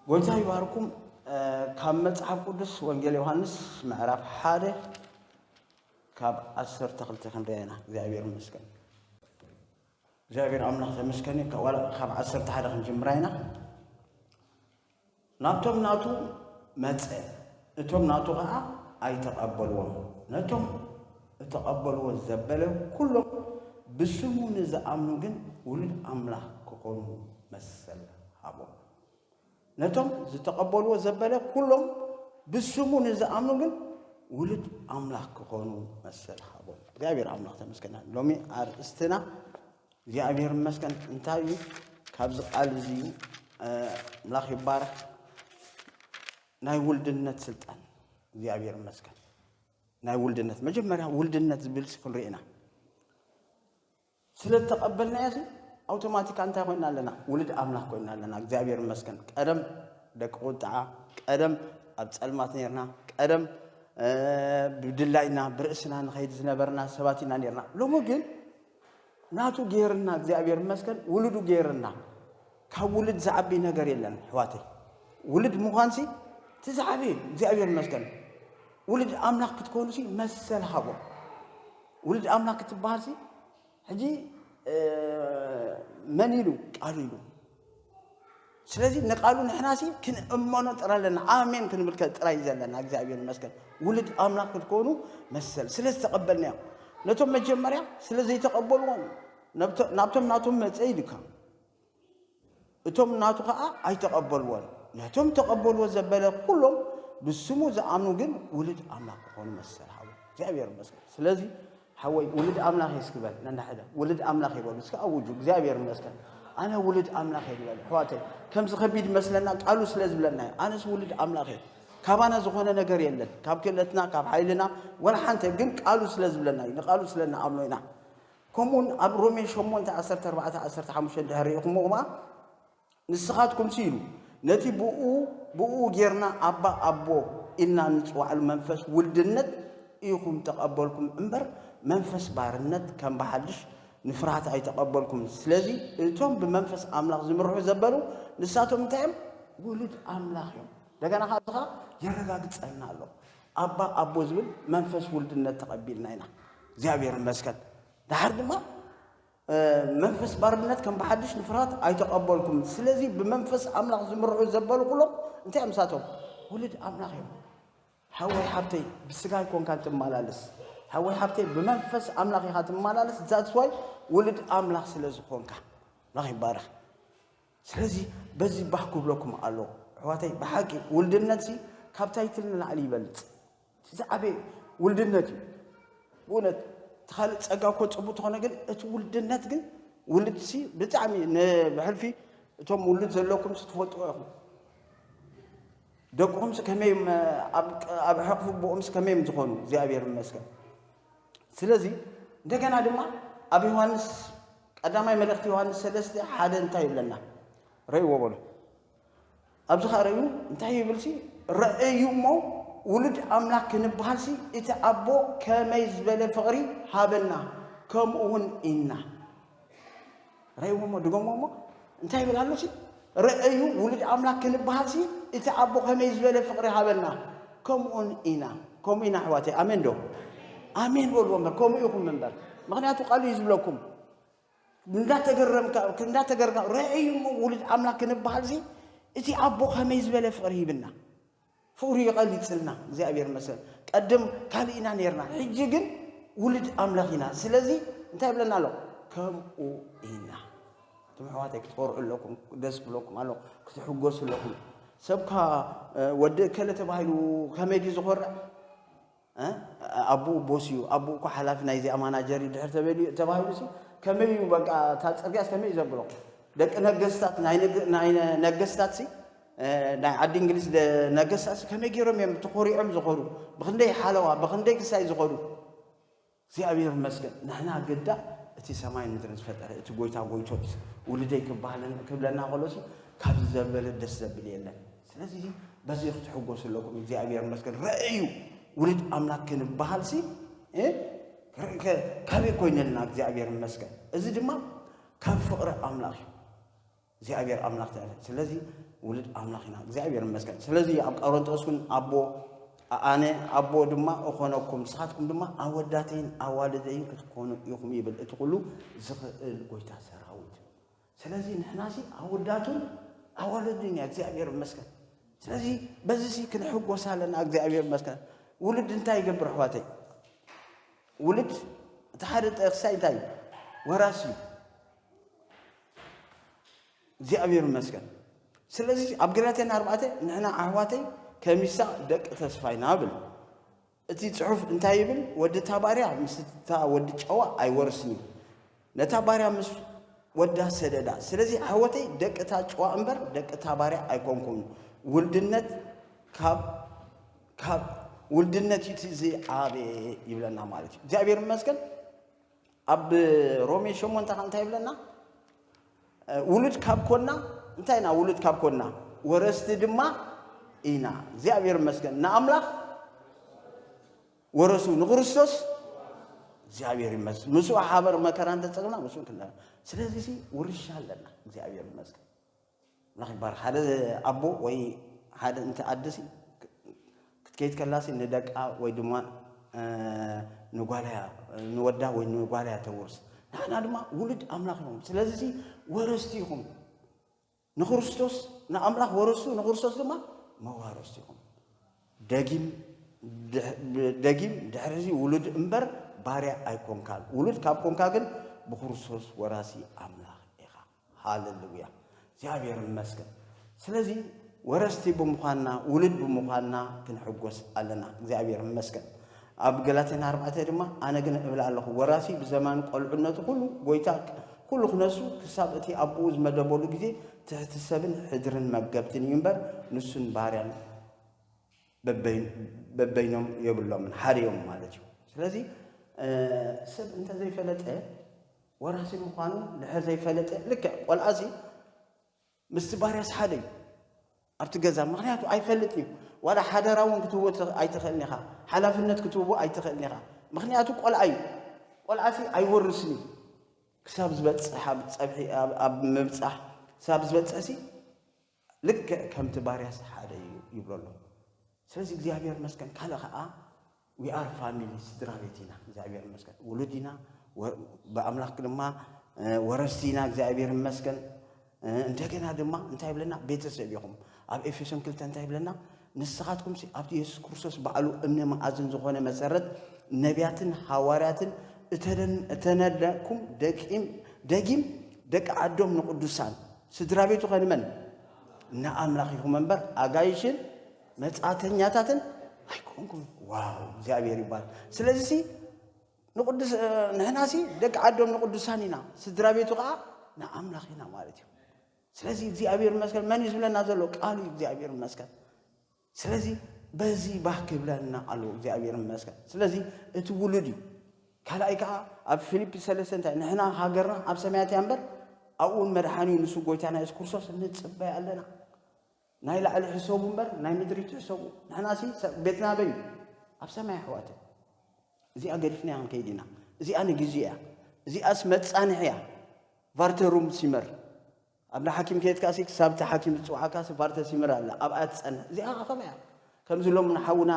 ጎይታ ይባርኩም ካብ መጽሐፍ ቅዱስ ወንጌል ዮሐንስ ምዕራፍ 1 ካብ 12 ክንደና እግዚአብሔር ይመስገን እግዚአብሔር አምላክ ተመስገን ካብ 11 ክንጀምራይና ናቶም ናቱ መጽ እቶም ናቱ ኸዓ አይተቀበልዎም ነቶም ተቀበልዎ ዘበለ ኩሎም ብስሙ ንዝአምኑ ግን ውሉድ አምላክ ክኾኑ መሰለ ሃቦ ነቶም ዝተቀበልዎ ዘበለ ኩሎም ብስሙ ንዝአምኑ ግን ውሉድ አምላክ ክኾኑ መሰለ ሃቦ እግዚአብሔር አምላክ ተመስገን ሎሚ አርእስትና እግዚአብሔር ይመስገን እንታይ ካብዝ ቃል እዚ አምላክ ይባረክ ናይ ውልድነት ስልጣን እግዚአብሔር ይመስገን ናይ ውልድነት መጀመሪያ ውልድነት ዝብል ሲክንሪና ስለተቀበልና ያዚ አውቶማቲክ አንተ ሆይና ለና ውልድ አምላክ ሆይና ለና እግዚአብሔር ይመስገን ቀደም ደቆጣ ቀደም አብጸልማት ነርና ቀደም ብድላይና ብርእስና ንኸይድ ዝነበርና ሰባቲና ነርና ሎሞ ግን ናቱ ጌርና እግዚአብሔር ይመስገን ውልዱ ጌርና ካብ ውልድ ዘዓቢ ነገር የለን ሕዋተይ ውልድ ምዃንሲ ትዛዓቢ እግዚአብሔር ይመስገን ውልድ አምላክ ክትኮኑሲ መሰል ሃቦ ውልድ አምላክ ክትባሃልሲ ሕጂ من يلو قالوا يلو ስለዚህ ነቃሉ ነህናሲ ክንእመኖ ጥራለና አሜን ክንብልከ ጥራይ ዘለና እግዚአብሔር ይመስገን ውልድ አምላክ ክትኮኑ መሰል ስለዚህ ተቀበልና ነቶም መጀመሪያ ስለዚህ ተቀበሉ ናቶም መጽይልካ እቶም ናቱ ኸዓ አይተቀበልዎን ነቶም ተቀበልዎ ዘበለ ሁሉም ብስሙ ዘአምኑ ግን ውልድ አምላክ ክኾኑ መሰል ሃቦ እግዚአብሔር ይመስገን ስለዚህ حوي ولد أملاك يسكبل لأن هذا ولد أملاك يقول بس كأوجو زابير مسكن أنا ولد أملاك يقول حواتي كم زخبيد مثلا قالوا سلازم لنا أنا ولد أملاك كابانا زخونا نجار يلن كاب كلتنا كاب حيلنا ولا حنت يمكن قالوا سلازم لنا قالوا سلنا عملونا كمون أبرومي شمون تعسرت 14 15 دهري يقوموا نسخاتكم سيلو نتي بؤو جيرنا أبا أبو إننا نتوع المنفس ولدنت إيكم تقبلكم أمبر منفس بارنت كم بحدش نفرحت أي تقبلكم سلازي توم بمنفس أملاك زمرحو زبلو نساتهم تايم ولد أملاك يوم لكن هذا يرجع تسألنا له أبا أبو زبل منفس ولدنا تقبلنا هنا زابير المسكن ده هرد ما منفس بارنت كم بحدش نفرحت أي تقبلكم سلازي بمنفس أملاك زمرحو زبلو كلهم انتهم ساتهم ولد أملاك يوم حوي حبتي بسقاي كون كانت مالالس حوي حبتي بمنفس أملاك خاتم مالالس ذات واي ولد أملاك سلازي كونكا الله يبارك سلازي بزي بحكوا لكم قالوا حواتي بحكي ولد النتي كابتاي تلنا علي بلد تزعبي ولد النتي ونت تخالد سقاكو تصبوت هنا قل ولد النت قل ولد سي بتعمي بحلفي توم ولد زلوكم ستفوتوا دقهم سكميم أب حقف بقوم سكميم زخونو زابير مسكن سلازي دكنا دما أبي يوحنس قدامي ملكت يوحنس سلسة حدا انتهي لنا رأي وبله أبزخ رأيو انتهي بلسي رأيو مو ولد أملاك نبهالسي إتأبو كما يزبل فقري هابلنا كم أون إنا رأيو مو دقوم مو انتهي بالهالوسي رأيو ولد أملاك نبهالسي إتأبو كما يزبل فقري هابلنا كم أون إنا حواتي أمين دو آمين بولو مر كم يكون منبر مغنياتو قالوا يزبلكم لا تجرم رأيهم ولد أملاك نبهالزي إتي أبو خما يزبل فقري بنا فوري قال يتسلنا زي أبير مثلا قدم كالينا نيرنا حجيجن ولد أملاكنا سلازي انتهي بلنا له كم إنا تمحواتك تقول لكم دس لكم قالوا كتحجوس لكم سبكا ود كلا تبايلو خما يجي زخور أبو بوسيو أبو كحلافنا إذا أمانة جري ده تباهي سي كم يبقى تأجس كم يزبلو لك نجستات نجستات سي عاد إنجليز نجستات كم يجيرهم يوم تقوري أم زخورو بخندي حلوة بخندي كسائي زخورو زي أبير مسكن نحنا قدّا تي سماين ندرس فترة تقوي توبس ولديك بحالنا كبلنا خلاصي كاب زبل الدس زبلي لنا سلازي بس يفتحوا قوس لكم زي أبير مسكن رأيو ولد أملاك نبهالسي كابي كوين لنا زي أبير مسكن إذا دما كان فقر أملاك እግዚአብሔር አምላክ ተለ ስለዚህ ውልድ አምላክና እግዚአብሔር ይመስገን ስለዚህ ኣብ ቆሮንቶስ ኩን ኣነ ኣቦ ድማ እኾነኩም ንስኻትኩም ድማ ኣወዳተይን ኣዋልደይን ክትኮኑ ኢኹም ይብል እቲ ኩሉ ዝኽእል ጎይታ ሰራዊት ስለዚህ ንሕናሲ ኣወዳቱን ኣዋልድን እግዚአብሔር ይመስገን ስለዚህ በዚህ ክንሕጎስ ኣለና እግዚአብሔር ይመስገን ውልድ እንታይ ይገብር ኣሕዋተይ ውልድ ተሓደ ጠቕሳይ እንታይ ወራሲ እግዚአብሔር ይመስገን ስለዚህ ኣብ ገላትያ 4 ንሕና ኣሕዋተይ ከሚሳ ደቅ ተስፋይና ብል እቲ ጽሑፍ እንታይ ይብል ወዲ ታባርያ ምስታ ወዲ ጨዋ ኣይወርስኒ ነታ ባርያ ምስ ወዳ ሰደዳ ስለዚህ ኣሕዋተይ ደቅታ ጨዋ እምበር ደቅ ታባርያ ኣይኮንኩም ውልድነት ካብ ውልድነት ይትዚ ኣበ ይብለና ማለት እዩ እግዚአብሔር ይመስገን ኣብ ሮሜ 8 እንታይ ይብለና ውልድ ካብ ኮና እንታይና ውልድ ካብ ኮና ወረስቲ ድማ ኢና እግዚአብሔር ይመስገን ንኣምላኽ ወረሱ ንክርስቶስ እግዚአብሔር ይመስገን ንሱ ሓበር መከራን ተጸግና ንሱ እንትና ስለዚህ ውርሻ ኣለና እግዚአብሔር ይመስገን ናኽባር ሓደ ኣቦ ወይ ሓደ እንተ ኣደሲ ክትከይት ከላሲ ንደቃ ወይ ድማ ንጓልያ ንወዳ ወይ ንጓልያ ተወርስ ንሕና ድማ ውልድ ኣምላኽ ኢኹም ስለዚህ ወረስቲ ኢኹም ንክርስቶስ ንኣምላኽ ወረሱ ንክርስቶስ ድማ መዋረስቲ ኢኹም ደጊም ድሕሪ ውልድ እምበር ባርያ ኣይኮንካን ውልድ ካብ ኮንካ ግን ብክርስቶስ ወራሲ ኣምላኽ ኢኻ ሃሌሉያ እግዚአብሔር ይመስገን ስለዚህ ወረስቲ ብምዃንና ውልድ ብምዃንና ክንሕጎስ ኣለና እግዚአብሔር ይመስገን ኣብ ገላትያ 4 ድማ ኣነ ግን እብል ኣለኹ ወራሲ ብዘማን ቆልዑነቱ ኩሉ ጎይታ ኩሉ ክነሱ ክሳብ እቲ ኣቦኡ ዝመደበሉ ግዜ ትሕቲ ሰብን ሕድርን መገብትን እምበር ንሱን ባርያን በበይኖም የብሎምን ሓርዮም ማለት እዩ ስለዚህ ሰብ እንተ ዘይፈለጠ ወራሲ ምዃኑ ድሕር ዘይፈለጠ ልክዕ ቆልዓሲ ምስቲ ባርያስ ሓደ እዩ ኣብቲ ገዛ ምክንያቱ ኣይፈልጥን እዩ ዋላ ሓደራውን ክትህቦ ኣይትኽእልን ኢኻ ሓላፍነት ክትህቦ ኣይትኽእልን ኢኻ ምክንያቱ ቆልዓ እዩ ቆልዓሲ ኣይወርስን እዩ ክሳብ ዝበፅሕ ኣብ ፀብሒ ኣብ ምብፃሕ ክሳብ ዝበፅሕሲ ልክዕ ከምቲ ባርያስ ሓደ እዩ ይብሎ ስለዚህ እግዚአብሔር ይመስገን ካለ ከዓ we are family ስድራ ቤት ኢና እግዚአብሔር ይመስገን ውሉድና በአምላክ ድማ ወረስቲና እግዚአብሔር ይመስገን እንደገና ድማ እንታይ ብለና ቤተሰብ ይኹም ኣብ ኤፌሶን 2 እንታይ ብለና ንስኻትኩም ኣብ ኢየሱስ ክርስቶስ በዓሉ እምነ ማዕዘን ዝኾነ መሰረት ነቢያትን ሐዋርያትን እተነደኩም ደጊም ደቂ ዓዶም ንቅዱሳን ስድራ ቤቱ ኸንመን ንኣምላኽ ኢኹም እምበር ኣጋይሽን መጻተኛታትን ኣይኮንኩም ዋው እግዚአብሔር ይባል ስለዚህ ንቅዱስ ንሕናሲ ደቂ ዓዶም ንቅዱሳን ኢና ስድራ ቤቱ ከዓ ንኣምላኽ ኢና ማለት እዩ ስለዚህ እግዚአብሔር ይመስገን ማን ይዝብለና ዘሎ ቃሉ እግዚአብሔር ይመስገን ስለዚህ በዚህ ባክ ብለና አሉ እግዚአብሔር ይመስገን ስለዚህ እቲ ውሉድ ካላይካ ኣብ ፊልጵ 3 ንሕና ሃገርና ኣብ ሰማያት ያንበር ኣውን መድሓኒ ንሱ ጎይታና ኢየሱስ ክርስቶስ ንጽበይ ኣለና ናይ ላዕሊ ሕሰቡ እምበር ናይ ምድሪ ሕሰቡ ንሕናሲ ቤትና በይ ኣብ ሰማይ ኣሕዋት እዚኣ ገዲፍና ከይዲና እዚኣ ንግዜያ እዚኣስ መጻንሕያ ቫርተሩም ሲመር ኣብና ሓኪም ከይትካሲ ክሳብቲ ሓኪም ዝፅዋዓካሲ ቫርተ ሲመር ኣላ ኣብ ኣትጸንሕ እዚኣ ከመያ ከምዝሎም ንሓውና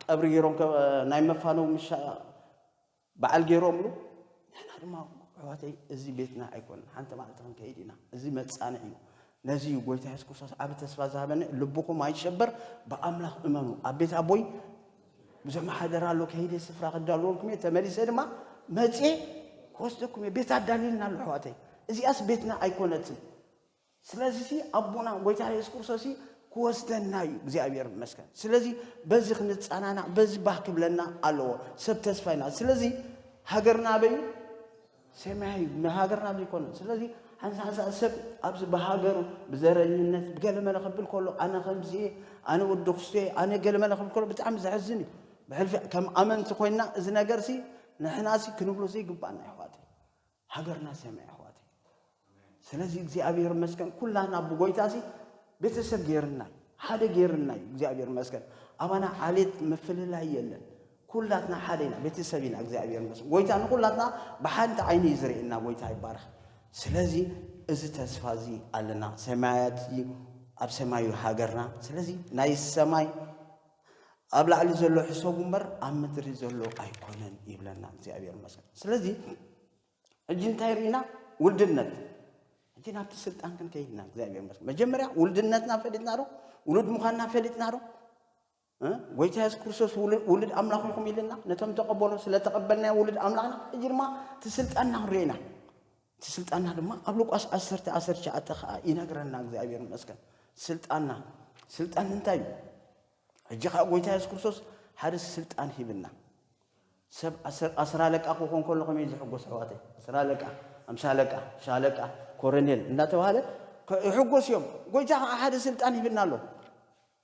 ቀብሪ ገይሮም ናይ መፋነው ምሻ በዓል ገይሮምሉ ንሕና ድማ ኣሕዋተይ እዚ ቤትና ኣይኮነን ሓንቲ ማለት ከይዲና እዚ መጻንሕ እዩ ነዚ ጎይታ ኢየሱስ ክርስቶስ ኣብ ተስፋ ዝሃበነ ልብኩም ኣይሸበር በኣምላኽ እመኑ ኣብ ቤት ኣቦይ ብዘመሓደር ኣሎ ከይደ ስፍራ ክዳልወልኩም ተመሊሰ ድማ መፄ ክወስደኩም ቤት ኣዳሊልና ኣሎ ኣሕዋተይ እዚኣስ ቤትና ኣይኮነትን ስለዚህ ኣቦና ጎይታ ኢየሱስ ክርስቶስ ክወስደና እዩ እግዚአብሔር ይመስገን ስለዚህ በዚህ ክንጻናና በዚህ ባክ ብለና ኣለዎ ሰብ ተስፋይና ስለዚህ ሃገርና በይ ሰማይ ሃገርና ቢኮን ስለዚህ ሓንሳ ሰብ ኣብዚ በሃገሩ ብዘረኝነት ብገለመለ ክብል ከሎ ኣነ ከምዚ ኣነ ወድኽስቴ ኣነ ገለመለ ክብል ከሎ ብጣዕሚ ዘሕዝን እዩ ብሕልፊ ከም ኣመንቲ ኮይና እዚ ነገርሲ ንሕናሲ ክንብሎ ዘይግባእና ኣሕዋተይ ሃገርና ሰማይ ኣሕዋተይ ስለዚህ እግዚአብሔር ይመስገን ኩላና ብጎይታሲ ቤተሰብ ገይርና ሓደ ገይርና እግዚአብሔር ይመስገን ኣባና ዓሌት መፍልላይ የለን ኩላትና ሓደና ቤተሰብና እግዚአብሔር ይመስገን ጎይታ ንኩላትና በሓንቲ ዓይኒ ይዝርኤና ጎይታ ይባረኽ ስለዚህ እዚ ተስፋዚ ኣለና ሰማያት ኣብ ሰማዩ ሃገርና ስለዚ ናይ ሰማይ ኣብ ላዕሊ ዘሎ ሕሳቡ እምበር ኣብ ምድሪ ዘሎ ኣይኮነን ይብለና እግዚአብሔር ይመስገን ስለዚ እጂ እንታይ ርኢና ውልድነት እጂ ናብቲ ስልጣን ክንከይድና እግዚአብሔር ይመስገን መጀመርያ ውልድነትና ፈሊጥና ዶ ውሉድ ምዃንና ፈሊጥና ዶ ጎይታ ኢየሱስ ክርስቶስ ውሉድ አምላክ ይኹም ይልና ነቶም ተቀበሉ ስለተቀበልና ውሉድ አምላክና እጂ ድማ ትስልጣንና ርኢና ትስልጣንና ድማ ኣብ ሉቃስ 10:19 ኸ ይነግረና እግዚአብሔር ይመስገን ስልጣን እንታይ እጂ ኸ ጎይታ ኢየሱስ ክርስቶስ ሓደ ስልጣን ሂብና ሰብ 10 አለቃ ኮን ኮሎ ከመይ ዝሕጎስ ሕዋተይ 10 አለቃ 50 አለቃ ሻለቃ ኮሎኔል እንዳተባለ ይሕጎስ እዮም ጎይታ ሓደ ስልጣን ሂብና ኣሎ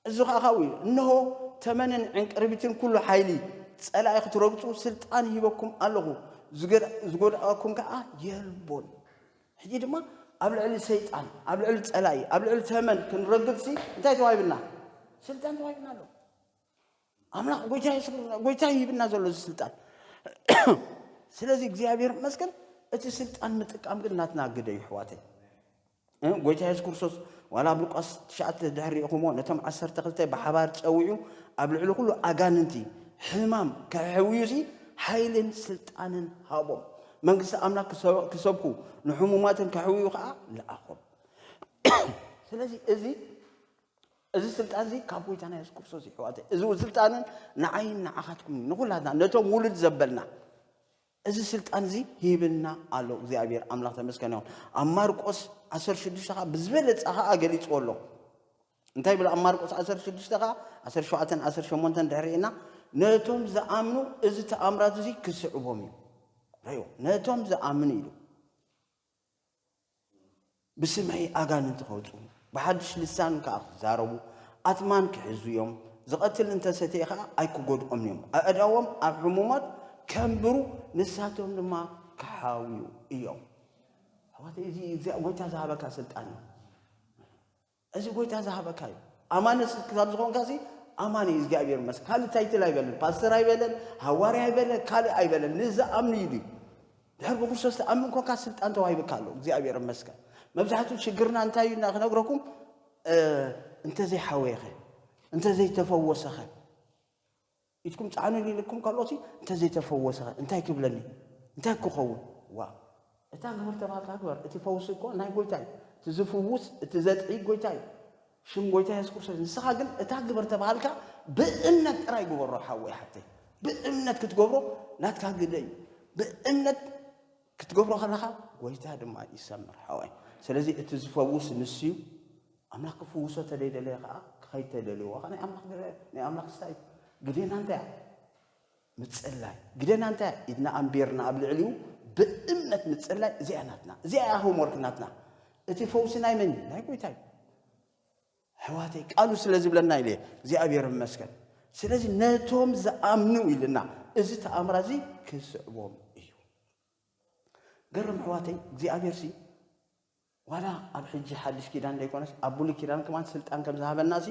እዚ ኸ እንሆ ተመንን ዕንቅርቢትን ኩሉ ሓይሊ ጸላኢ ክትረግጹ ስልጣን ሂበኩም ኣለኹ ዝጎድኣኩም ከዓ የልቦን ሕጂ ድማ ኣብ ልዕሊ ሰይጣን ኣብ ልዕሊ ጸላኢ ኣብ ልዕሊ ተመን ክንረግጽ እንታይ ተዋሂብና ስልጣን ተዋሂብና ኣሎ አምላክ ጎይታ ይሂብና ዘሎ ስልጣን ስለዚህ እግዚአብሔር ይመስገን እቲ ስልጣን ምጥቃም ግን ናትና ግደ ይሕዋተይ ጎይታ ኢየሱስ ክርስቶስ ዋላ ሉቃስ 9 ድሕሪኹሞ ነቶም 12 ብሓባር ጸዊዑ ኣብ ልዕሊ ኩሉ ኣጋንንቲ ሕማም ከሕውዩሲ ሓይልን ስልጣንን ሃቦም መንግስቲ አምላክ ክሰብኩ ንሕሙማትን ከሕውዩ ከዓ ለኣኾም ስለዚ እዚ ስልጣን እዚ ካብ ጎይታና ኢየሱስ ክርስቶስ ይሕዋተይ እዚ ስልጣንን ንዓይን ንዓኻትኩም ንኹላትና ነቶም ውሉድ ዘበልና እዚ ስልጣን እዚ ሂብና ኣሎ እግዚአብሔር አምላክ ተመስገን ይሁን ኣብ ማርቆስ 16 ኸ ብዝበለጸ ኸ ገሊጽዎ ኣሎ እንታይ ብለ ኣብ ማርቆስ 16 ኸ 17-18 ድሕሪና ነቶም ዝኣምኑ እዚ ተኣምራት እዚ ክስዕቦም እዩ ረዮ ነቶም ዝኣምኑ ኢሉ ብስምዒ ኣጋንንቲ ኸውፁ ብሓድሽ ልሳን ከዓ ክዛረቡ ኣትማን ክሕዙ እዮም ዝቐትል እንተሰተየ ኸ ኣይክጎድኦም እዮም ኣእዳዎም ኣብ ሕሙማት ከንብሩ ንሳቶም ድማ ክሓውዩ እዮም ሕዋተይ እዚ ጎይታ ዝሃበካ ስልጣን እዩ እዚ ጎይታ ዝሃበካ እዩ ኣማንስ ክሳብ ዝኾንካሲ ኣማን እዩ እግዚአብሔር ይመስገን ካልእ ታይትል ኣይበለን ፓስተር ኣይበለን ሃዋርያ ኣይበለን ካልእ ኣይበለን ንዝኣምኑ ኢሉ ድሕሪ ብክርስቶስ ተኣምን ኮንካ ስልጣን ተዋሂብካ ኣሎ እግዚአብሔር ይመስገን መብዛሕትኡ ችግርና እንታይ እዩ ክነግረኩም እንተዘይሓወየኸ እንተዘይተፈወሰኸ ኢትኩም ጻዕኑ ኢልኩም ካልኦሲ እንተዘይተፈወሰኸ እንታይ ክብለኒ እንታይ ክኸውን ዋ እታ ግብር ተባልካ ግበር እቲ ፈውስ እኮ ናይ ጎይታ እዩ እቲ ዝፍውስ እቲ ዘጥዒ ጎይታ እዩ ሽም ጎይታ ኢየሱስ ክርስቶስ ንስኻ ግን እታ ግብር ተባልካ ብእምነት ጥራይ ግበሮ ሓወይ ሓተይ ብእምነት ክትገብሮ ናትካ ግደ እዩ ብእምነት ክትገብሮ ከለኻ ጎይታ ድማ ይሰምር ሓወይ ስለዚ እቲ ዝፈውስ ንስዩ አምላክ ክፍውሶ ተደይደለየ ከዓ ክኸይድ ተደልይዎ ናይ አምላክ ስታይ ግዴና እንታይ ምጽላይ ግዴና እንታይ ኢድና ኣንቢርና ኣብ ልዕሊኡ ብእምነት ምጽላይ እዚኣ ናትና እዚኣ ሆምወርክ ናትና እቲ ፈውሲ ናይ መን ናይ ጎይታ እዩ ሕዋተይ ቃሉ ስለዚ ብለና ኢለ እግዚአብሔር ይመስገን ስለዚ ነቶም ዝኣምኑ ኢልና እዚ ተኣምራ እዚ ክስዕቦም እዩ ገርም ሕዋተይ እግዚአብሔር ሲ ዋላ ኣብ ሕጂ ሓድሽ ኪዳን ዘይኮነስ ኣብ ብሉይ ኪዳን ከማን ስልጣን ከም ዝሃበና ሲ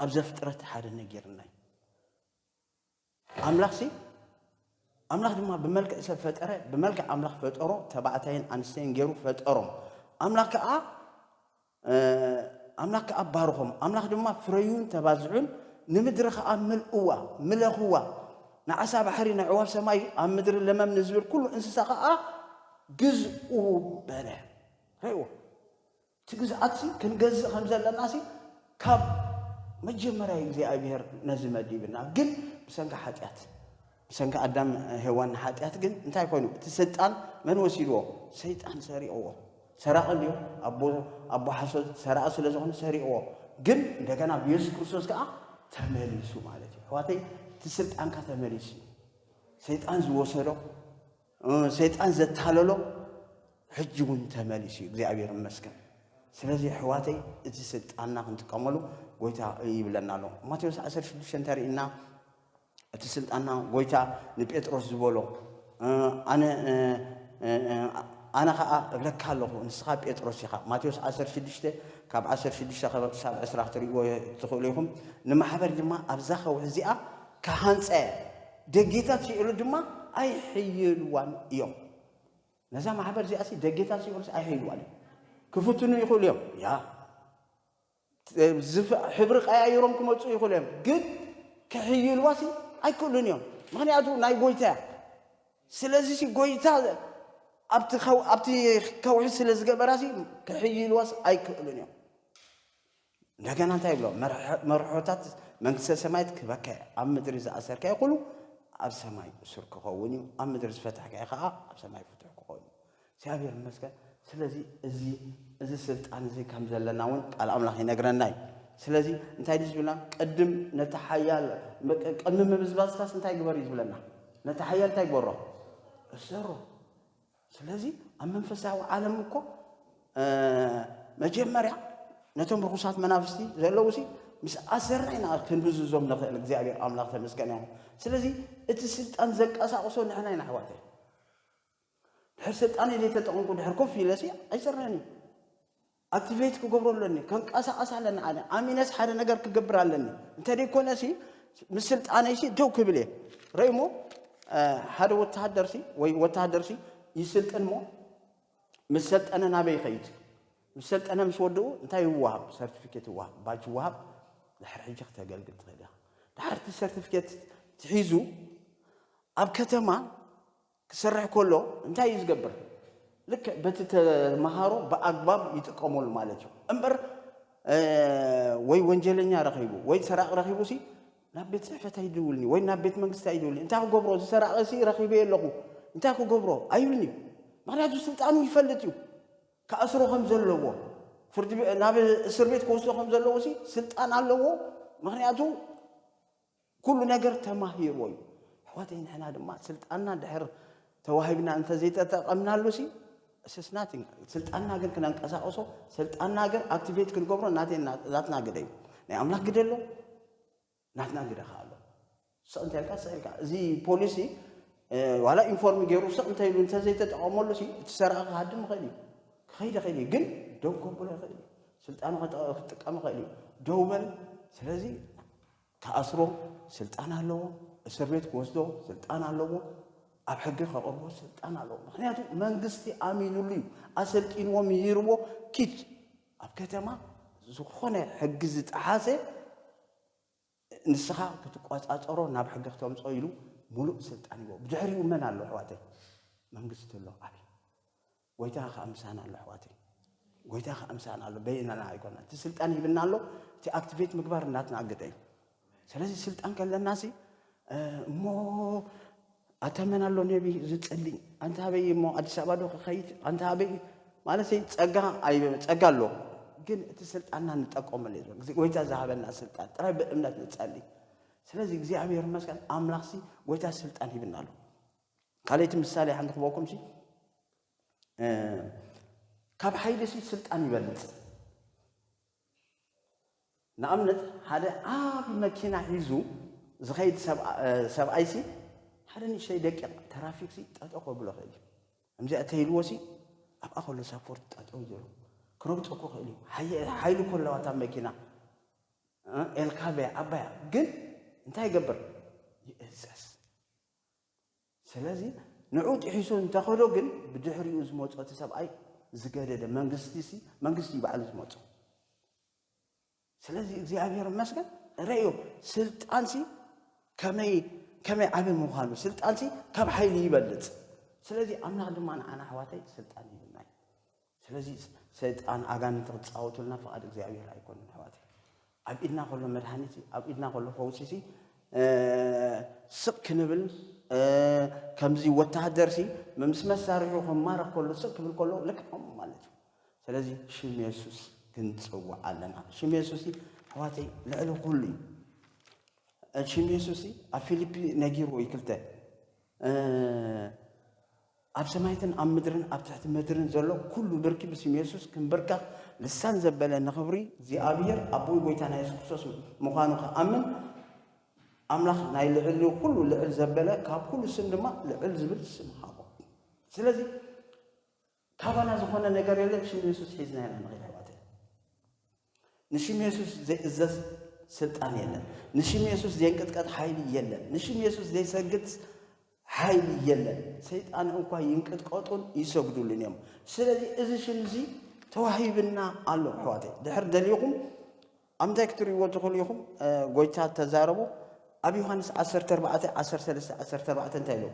ኣብ ዘፍጥረት ሓደ ነገርና አምላክ ድማ በመልክዕ ሰብ ፈጠረ በመልክዕ አምላክ ፈጠሮ ተባዕታይን አንስተይን ገይሩ ፈጠሮም አምላክ ባርኾም አምላክ ድማ ፍረዩን ተባዝዑን ንምድሪ ከዓ ምልእዋ ንዓሳ ባሕሪ ንዕዋፍ ሰማይ ኣብ ምድሪ ለመም ንዝብል ኩሉ እንስሳ ከዓ ግዝኡ በለ ረይዎ ትግዝኣትሲ ክንገዝእ ከም ዘለናሲ ካብ መጀመሪያ እግዚአብሔር ነዚ መዲብና ግን ብሰንካ ኃጢአት ብሰንካ አዳም ሔዋን ኃጢአት ግን እንታይ ኮይኑ እቲ ስልጣን መን ወሲድዎ ሰይጣን ሰሪቕዎ ሰራቕን እዩ አቦ ሐሰድ ሰራቕ ስለ ዝኾነ ሰሪቕዎ ግን እንደገና ኢየሱስ ክርስቶስ ከዓ ተመሊሱ ማለት እዩ ሕዋተይ እቲ ስልጣንካ ተመሊሱ ሰይጣን ዝወሰዶ ሰይጣን ዘታለሎ ሕጂ እውን ተመሊሱ እግዚአብሔር ይመስገን ስለዚ ሕዋተይ እቲ ስልጣንና ክንጥቀመሉ ጎይታ ይብለና ኣሎ ማቴዎስ 16 ተሪእና እቲ ስልጣንና ጎይታ ንጴጥሮስ ዝበሎ ኣነ ከዓ እብለካ ኣለኹ ንስኻ ጴጥሮስ ኢኻ ማቴዎስ 16 ካብ 16 ክሳብ 20 ትሪእዎ ትኽእሉ ኢኹም ንማሕበር ድማ ኣብዛ ኸውሒ እዚኣ ካሃንፀ ደጌታት ሲኢሉ ድማ ኣይሕይልዋን እዮም نزا محبر زي أسي دقيتا سيقولس أيهيلو عليه كفتنو يقول يوم يا زف حبرق أيروم كم تسوي يقول يوم قد كحيلو واسي أي كلن يوم ما نياتو ناي قويتا سلازي سي قويتا أبتي كوحي سلاز قبراسي كحيلو واس أي كلن يوم لكن أنت يقولوا مرحوتات من سمايت كبكة أم مدرس أسر كي يقولوا أب سماي سرك خووني أم مدرس فتح كي خاء أب سماي فتح خووني سابير المسكة سلازي زي سلت أنا زي كم زلنا ون على أملاخ ينقرن ناي سلازي أنت يدز بلنا قدم نتحيال قدم مبزباز خاص أنت يقبر يزبلنا نتحيال تيقبره السر سلازي أما نفسه عالمكو مجمرة نتوم رخصات منافستي زلوسي مس أسرعنا كنبزو زوم نخل الجزائر أملاخ تمسكناهم سلازي اتسلت أنزك أساقصون نحنا ينحواته حسيت أنا اللي تتقنكم حركم في لاسي أي سرني أكتيفيت كقبرون لني كان أسا لنا أنا أمينس حدا نجار كقبر لني أنت دي كل شيء مسلت أنا شيء جو كبلي ريمو هذا وتهدرسي وتهدرسي يسلت أنمو مسلت أنا نبي خيط مسلت أنا مش ودو أنت يوهب سيرتيفيكيت يوهب باج يوهب لحرجة تقل قلت غيره لحرت السيرتيفيكيت تحيزو أبكتما كسرع كله أنت يزقبر لك بتت مهارو بأقباب يتقامون مالته أمبر وي ونجلني رخيبو وي سرق رخيبو سي نبيت سعفة يدولني وي نبيت منقص يدولني أنت أكو قبره سرق سي رخيبي يلقو أنت أكو قبره أيوني ما رأيت سلطان يفلتيو كأسرو خمسة لوه فرد نبي سربيت كوسلو خمسة لوه سي سلطان على لوه ما رأيتو كل نجار تماهير وي حواتين إحنا دم سلطاننا دحر توهبنا أنت زيت أمنا لوسي أساسناتين سلطاننا قل كنا نقصاقصو سلطاننا قل أكتيفيت كل قبره ناتين ناتنا قديم نعم أملاك قديلو ناتنا قدي خالو سأنت هلك سألك زي بوليسي ولا إنفورم جيرو سأنت يلون أنت زيت أمور لوسي تسرق هادم خيلي قل دو قبله خيلي سلطان قام خيلي دوبل سلازي كأسرو سلطان له السربيت كوسدو سلطان له أبحق خبره سلطان له مخنياتو منقستي آمينو لي أسلكين وميربو كيت أبكتما زخونة حجزت أحاسة نسخة كتقاس أجرو ناب حق ختم صايلو ملوك سلطان يبو بجحري ومن على حواتي منقست الله أبي ويتها خمسان على حواتي ويتها خمسان على بيننا هيكون تسلطان يبنا له تأكتيفيت مقبار ناتنا عقدين سلازي سلطان كلا الناسي مو أتمنى له نبي زت اللي أنت هبي مو أدي سبادو خيط أنت هبي ما له شيء تجا أي تجا له جن تسلطان نتأقوم عليه ويتا ذهب الناس سلطان ترى بأمنات نتسألي سلازي زي أبي رمز كان أملاخسي ويتا سلطان يبنا له قاليت مثالي عندك بوكم شيء كاب حيل شيء سلطان يبلد نأمنت هذا مكينة يزو زخيد سب أيسي هذا نشي دقيق ترافيك سي تأتوقع بلا خيلي أمزي أتهيلوسي أخو له سافورت أتوجه كروت أكو خيلي حيلو كل وقت مكينة الكابة أبايا جن انتهي قبر يأسس سلازي نعود يحسون تاخذوا جن بدحر يوز موت أتساب أي زجاجة منقستي بعد موت سلازي እግዚአብሔር ይመስገን ረዩ ስልጣንሲ ከመይ ዓብ ምዃኑ ስልጣንሲ ካብ ሓይሊ ይበልጥ ስለዚህ አምላክ ድማ ንዓና ኣሕዋተይ ስልጣን ይብናይ ስለዚ ሰይጣን ኣጋንንት ክፃወቱልና ፍቓድ እግዚአብሔር ኣይኮነን ኣሕዋተይ ኣብ ኢድና ከሎ መድሓኒት ኣብ ኢድና ከሎ ፈውሲ ስቕ ክንብል ከምዚ ወታደርሲ ምስ መሳርሑ ክማረኽ ከሎ ስቕ ክብል ከሎ ልክዖም ማለት እዩ ስለዚ ሽም የሱስ كنتصوع علنا شيم يسوسي حواتي لعلو كلي شيم يسوسي أفيليبي نجيرو يكلته أب سمايتن أم مدرن أب تحت مدرن زلوا كله بركي بسم يسوس كن بركة لسان زبالة نخبري زي أبير أبوي بيتنا يسوس مخانو أمن أملاخ نايل علو كله لعل زبالة كاب كله سندما لعل زبل سمحابه سلازي كابانا زخونا نجاري لك شيم يسوس حزنا لنا غير نشيم يسوس زي إزاز سلطان يلا نشيم يسوس زي انقطقات حيلي يلا نشيم يسوس زي سجد حيل يلن سيطان انكو ينقطقطون يسجدولن يوم سلازي اذا شنزي توهيبنا الله حواتي دحر دليكم ام داكتوري وتخليكم غويتا تزاربو ابي يوحنس 14 13 14 انتايلو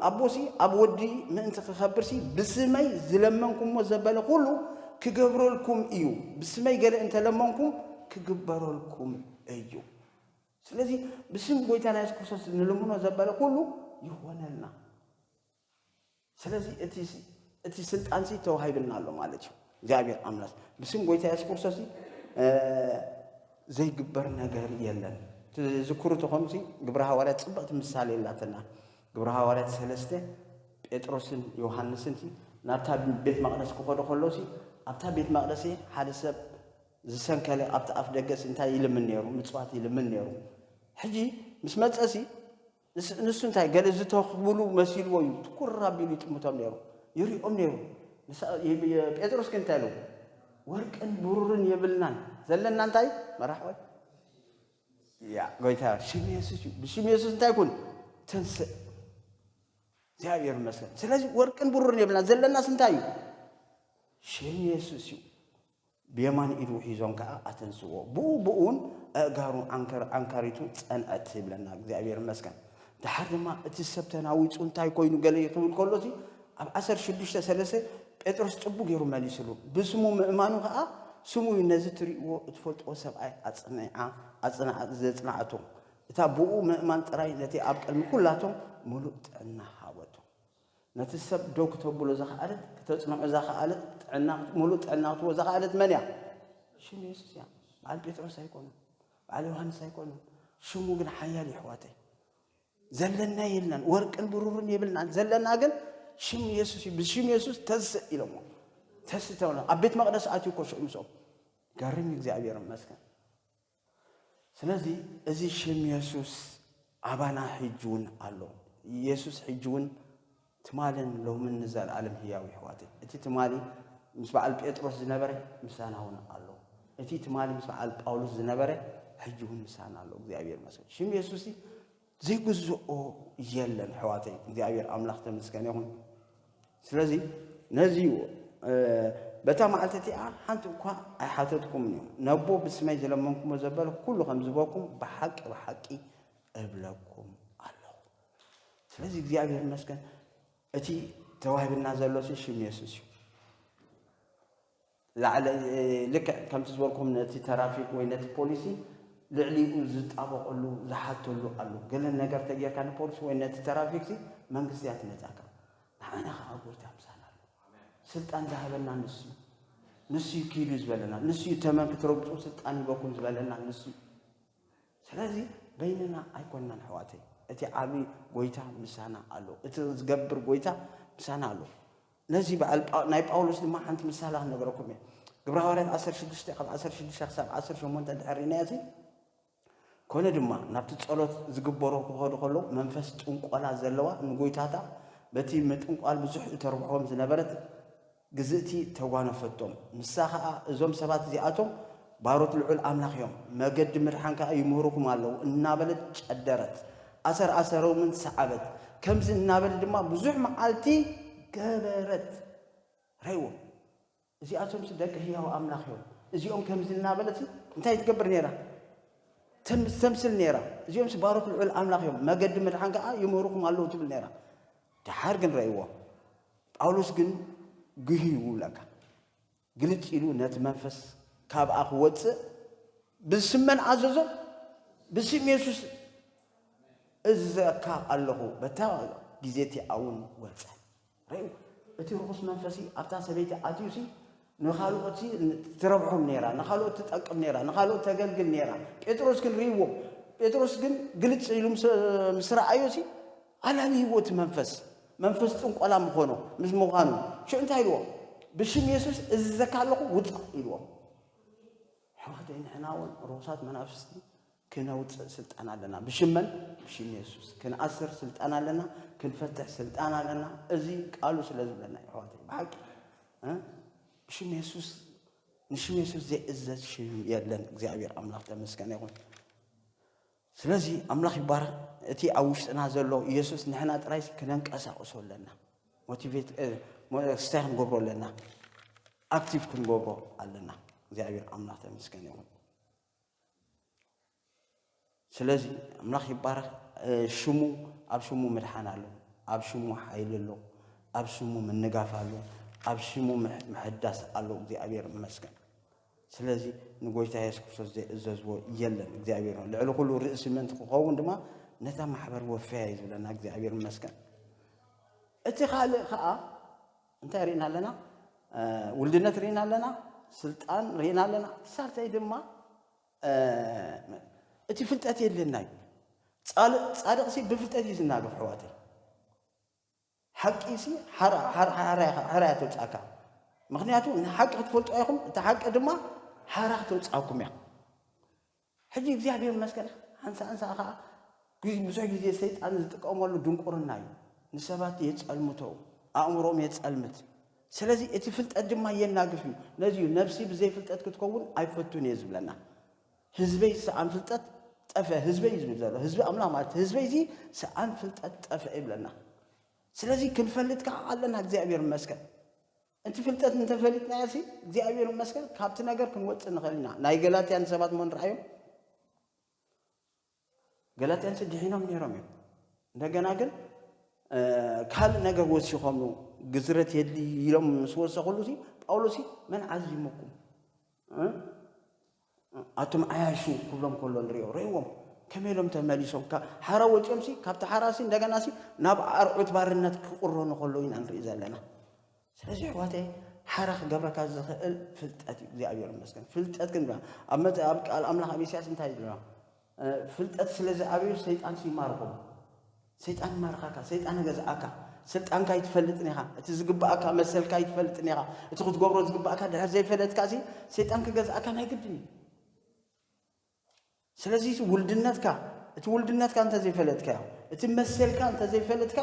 ابوسي ابودي من انت تخبرسي بسمي زلمنكم وزبل كله كغبرلكم ايو بسمي قال انت لمنكم كغبرلكم ايو ስለዚህ በስም ጎይታና ኢየሱስ ክርስቶስ ንልሙኖ ዘበለ ሁሉ ይሆነልና ስለዚህ እቲ ስልጣን ሲ ተዋሂብናል ማለት ነው እግዚአብሔር አምላክ በስም ጎይታ ኢየሱስ ክርስቶስ ዘይግበር ነገር የለን ዝክሩ ተሆንሲ ግብረ ሐዋርያት ጽብቅት ምሳሌ ላተና ግብረ ሐዋርያት ሰለስተ ጴጥሮስን ዮሐንስን ናብታ ቤት መቅደስ ከሆደ ሆሎሲ አብታ ቤት መቅደስ ሓደ ሰብ ዝሰንከለ አብታ አፍ ደገስ እንታይ ይልምን ነሩ ምጽዋት ይልምን ነሩ ሕጂ ምስ መጸሲ ንሱ እንታይ ገለ ዝተኽብሉ መሲል ወይ ትኩራ ቢሉ ይጥምቶም ነሩ ይሪኦም ነሩ ጴጥሮስ ግን እንታይ ነው ወርቅን ብሩርን የብልናን ዘለና እንታይ መራሕወይ ያ ጎይታ ሽም ኢየሱስ እንታይ ኩን ተንስእ እግዚአብሔር ይመስገን ስለዚህ ወርቅን ብሩርን የብልናን ዘለና ስንታዩ ሽም ኢየሱስ بيمان إدو حيزون كا أتنسوه بوون أجارو أنكاريتو أن أتسيب لنا እግዚአብሔር ይመስገን دحر ما أتسبتنا ويتون تاي كوينو قال يقول كلوتي أب أسر شديش تسلسة بيتروس تبو غيرو مالي سلو بسمو مأمانو كا سمو ينزتري وتفوت وسبعة أتصنع زتنعتو تابو مأمان تراي نتي أبك المكلاتهم ملوت النحاوتو نتسب دوك تبولو زخالت كتصنع زخالت عنا ملوت عناتو زخالت منيا شنو يسوس يا على بيتروس هيكونوا على يوحنس هيكونوا شمو من حيالي حواتي زلنا يلنا ورقن برورن يبلنا زلنا قال شم يسوس بشم يسوس تز إلى ما تز تونا أبيت مقدس أتيكو شو مسوم قارن እግዚአብሔር ይመስገን ስለዚህ እዚህ شم يسوس أبانا حجون الله يسوس حجون تمالن لو من نزل عالم هياوي حواتي أنت تمالي مسبع البيتروس زنبره مسانا هنا الله أنت تمالي مسبع الباولوس زنبره حجون مسانا الله እግዚአብሔር ይመስገን شم يسوس زي جزء يلن حواتي እግዚአብሔር አምላክ ተመስገን ይሁን ስለዚህ ነዚው በተማዓልተቲ አንተ እንኳን አይሐተትኩም ነው ነቦ በስማይ ዘለመንኩም ዘበለ ሁሉ ከምዝበኩም በሐቂ እብለኩም አለው ስለዚህ እግዚአብሔር ይመስገን እቲ ተዋህብና ዘሎሲ ሽም ኢየሱስ ላዕለ ልክ ከም ትዝበልኩም ነቲ ትራፊክ ወይ ነቲ ፖሊሲ ልዕሊኡ ዝጣበቀሉ ዝሓተሉ አሉ ገለ ነገር ተገርካን ፖሊስ ወይ ነቲ ትራፊክ መንግስት ነፃካ አና አጎይታ ምሳላሉ ስልጣን ዛሃበና ንሱ ይኪሉ ዝበለና ንሱ ተመንክትረብጡ ስልጣን ይበኩን ዝበለና ንሱ ስለዚህ በይነና አይኮንናን حواتي እቲ ዓቢ ጎይታ ምሳና አሎ እቲ ዝገብር ጎይታ ምሳና አሎ ነዚ በአል ናይ ጳውሎስ ድማ አንተ ምሳላ ነገርኩም ግብረ ሐዋርያት 16 18 ድሕሪናያቲ ኮነ ድማ ናብቲ ጸሎት ዝግበሮ ክሆዱ ከሎ መንፈስ ጥንቆላ ዘለዋ ንጎይታታ በቲ መጥንቋል ብዙሕ ተርብሖም ዝነበረት ግዝእቲ ተጓነፈቶም ንሳኻ እዞም ሰባት እዚኣቶም ባሮት ልዑል አምላኽ እዮም መገዲ ምድሓንካ ይምህሩኩም ኣለው እናበለት ጨደረት ኣሰረው ምን ሰዓበት ከምዚ እናበለ ድማ ብዙሕ መዓልቲ ገበረት ረይዎ እዚኣቶም ደቂ ህያው አምላኽ እዮም እዚኦም ከምዚ እናበለት እንታይ ትገብር ነይራ تمثل نيرا زيهم سبارك العل أملاك يوم ما قد مدحان كا يمهركم الله تبل نيرا تحرقن رأيوه أولوس جن جهيو لك قلت إلو نت منفس كاب أخوات بسمن عززه بسم يسوس إذا الله بتاع جزيتي أون وسع رأيو بتروح منفسي أفتح سبيت أتيوسي نخالو أتي تربحهم نيرا نخالو تتأكم نيرا نخالو تجلجل نيرا بيتروس كن ريوو بيتروس كن قلت سيلوم مسرع أيوسي على ريوو منفس تونك ولا مخونو مش مخانو شو أنت هيلو بشم يسوس الزكاة لقو وطع هيلو حوادين حناون روسات منافسي كنا وطع سلطانا لنا بشم يسوس كنا أسر سلطانا لنا كن فتح سلطانا لنا أزي قالوا سلازم لنا حوادين بحق ها شم يسوس نشم يسوس زي إزاز شم يدلن እግዚአብሔር አምላክ ተመስገን ይሁን ስለዚህ አምላክ ይባረክ أتي أوشتنا زلوا يسوس نحن ترايس كنا نكسر أصول لنا موتيفيت استهم جبرو لنا أكتيف كن جبرو علينا زي عبير أملاخ تمسكني يوم سلازي أملاخ يبارك شمو أب شمو مرحنا له أب شمو حيل له أب شمو من نجاف له أب شمو محدث له زي عبير مسكن سلازي نقول تايس كوسوس زو يلا زي عبير لعلو كله رئيس من تقوون دما نتا محبر وفايز ولا نقضي عبير مسكن اتخال خاء انت رينا لنا ولدنا رينا لنا سلطان رينا لنا صارت اي دما اتي فلتاتي لنا صادق سي بفلتاتي زناقف حواتي حقي سي حرا توصاكا مخنياتو حق تفلطو ايكم انت حق دما حرا توصاكم يا حجي እግዚአብሔር መስከነ አንሳ አኻ ብዙ ጊዜ ሰይጣን ዝጥቀመሉ ድንቁርና እዩ ንሰባት የጸልሙተው አእምሮም የጸልምት ስለዚህ እቲ ፍልጠት ድማ የናግፍ እዩ ለዚህ ነፍሲ በዘይ ፍልጠት ክትከውን አይፈቱን ይዝብለና ህዝበይ ሰአን ፍልጠት ጠፈ ህዝበይ ይዝብለና ህዝብ አምላክ ማለት ህዝበይ እዚ ሰአን ፍልጠት ጠፈ ይብለና ስለዚህ ክንፈልጥ ከአለና እግዚአብሔር መስከነ انت فلتت انت فلتنا يا سي እግዚአብሔር መስከነ ካብቲ ነገር ክንወጽ ንኸልና ናይ ገላትያን ሰባት ምን ራእዩ ገላትያን ስድሂኖም ነይሮም እንደገና ግን ካል ነገር ወሲኾም ነው ግዝረት የሊ ይሎም መስወሰኹሉ ሲ ጳውሎስ ምን ዓዚሙኩም አቱም አያሹ ኩሎም ኮሎ ንሪኦም ከመሎም ተመሊሶም ሓራ ወጭም ሲ ካብቲ ሓራሲ እንደገና ሲ ናብ አርዑት ባርነት ክቁሮን ኮሎ ኢና ንርኢ ዘለና ስለዚህ ሕዋቴ ሓራኽ ገብረካ ዝኽእል ፍልጠት እግዚአብሔር መስከን ፍልጠት ግን ኣብ ቃል አምላኽ ኢሳይያስ እንታይ ይብላ ፍልጠት ስለዚህ አብዩ ሰይጣን ሲማርኩም ሰይጣን ማርኻካ ሰይጣን ገዛአካ ስልጣን ካይ ትፈልጥኒኻ እቲ ዝግባአካ መሰልካ ይትፈልጥኒኻ እቲ ክትገብሮ ዝግባአካ ድሕር ዘይፈለጥካ ሲ ሰይጣን ከገዛአካ ናይ ግድን ስለዚህ ውልድነትካ እቲ ውልድነትካ እንተ ዘይፈለጥካ እቲ መሰልካ እንተ ዘይፈለጥካ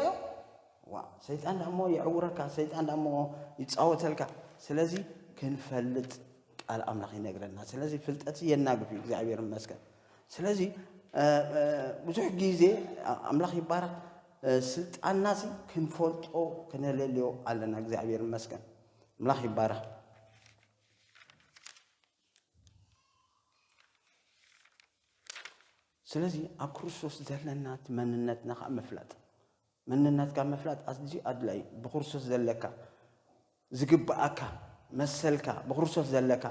ዋ ሰይጣን ደሞ ይዕውረካ ሰይጣን ደሞ ይጻወተልካ ስለዚህ ክንፈልጥ ቃል አምላኽ ይነግረና ስለዚህ ፍልጠት የናግፍ እግዚአብሔር መስከን ስለዚህ ብዙሕ ጊዜ አምላኽ ይባረክ ስልጣንና ሲ ክንፈልጦ ከነለልዮ አለና እግዚአብሔር መስከን አምላኽ ይባረክ ስለዚህ ኣብ ክርስቶስ ዘለና መንነትና መፍለጥ መንነትካ መፍለጥ ኣዝዩ ኣድላይ ብክርስቶስ ዘለካ ዝግባአካ መሰልካ ብክርስቶስ ዘለካ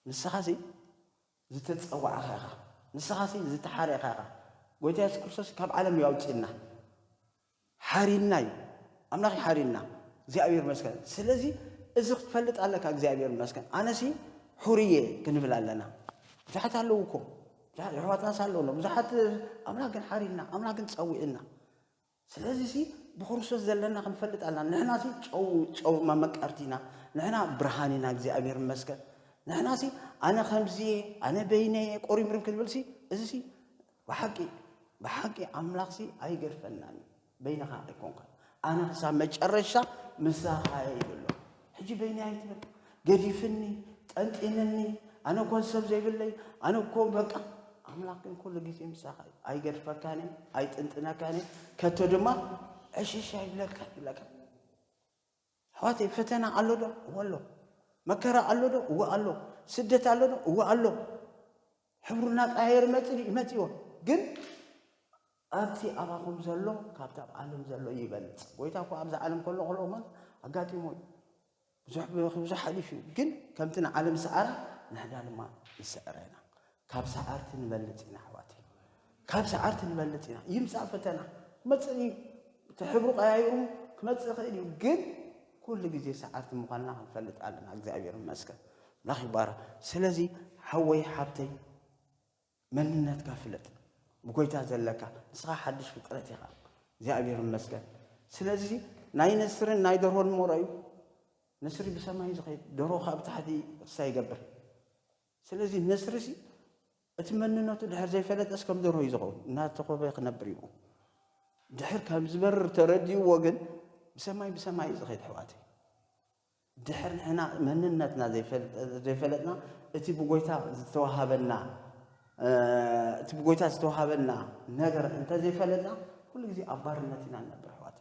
ንስኻሲ ዝተጸዋዕኻ ንስኻሲ ዝተሓረኻ ጎይታ ኢየሱስ ክርስቶስ ካብ ዓለም ያውጪና ሓሪና አምላኽ ሓሪና እግዚአብሔር መስከን ስለዚህ እዚ ክትፈልጥ ኣለካ እግዚአብሔር መስከን ኣነሲ ሁርዬ ክንብል ኣለና ብዙሓት ኣለዉ እኮ ሕዋትና ሳለውና ብዙሓት አምላኽ ግን ሓሪና አምላኽ ግን ፀዊዕና ስለዚህ ሲ ብክርስቶስ ዘለና ክንፈልጥ ኣለና ንሕና ሲ ጨው መመቃርቲና ንሕና ብርሃኒና እግዚአብሔር መስከን ንሕና ሲ ኣነ ከምዚ ኣነ በይነየ ቆሪምርም ክንብል ሲ እዚ ሲ بحق أملاك سي أي فناني بينها يكونك أنا سام مجرشة مساحة يقولوا حجي بيني هاي تبر قدي فني أنت إنني أنا كون سب زي بالله أنا كون بقى أملاك كل جزء مساحة أي فكاني أي أنت أنا كاني كتودما إيش شايف لك حواتي فتنا الله ده والله مكرا الله ده والله سدت الله ده والله حبرنا غير متيو ግን ኣብቲ ኣባኹም ዘሎ ካብቲ ኣብ ዓለም ዘሎ ይበልጥ ጎይታ እኮ ኣብዛ ዓለም ከሎ ማለት ኣጋጢሞ ብዙሕ ሓሊፍ እዩ ግን ከምቲ ዓለም ሰዓራ ንሕና ድማ ይስዕረና ካብ ሰዓርቲ ንበልጥ ኢና ኣሕዋቲ ካብ ሰዓርቲ ንበልጥ ኢና ይምፃእ ፈተና መፅእ ትሕብሩ ቀያይሩ ክመፅእ ይኽእል እዩ ግን ኩሉ ግዜ ሰዓርቲ ምዃንና ክንፈልጥ ኣለና እግዚአብሔር ይመስገን ላኽ ይባረክ ስለዚ ሓወይ ሓብተይ መንነትካ ፍለጥ بقولت زلك نسخة حدش فكرتها እግዚአብሔር ይመስገን ስለዚህ ናይ ነስርን ናይ ደርሆን ሞራዩ ነስሪ በሰማይ ዝኸይድ ደርሆ ካብ ታሕቲ ሳይገብር ስለዚህ ነስርሲ እትመንነቱ ድሕር ዘይፈለጠስ ከም ደርሆ ይዝኸው እናተኸበ ክነብር እዩ ድሕር ከም ዝበርር ተረዲዩ ወገን በሰማይ ዝኸይድ ሕዋት ድሕር ንሕና መንነትና ዘይፈለጥና እቲ ብጎይታ ዝተዋሃበና ትብጎይታ ዝተዋሃበና ነገር እንተዘይ ፈለጥና ኩሉ ግዜ አባርነት ኢና ነበር ሕዋት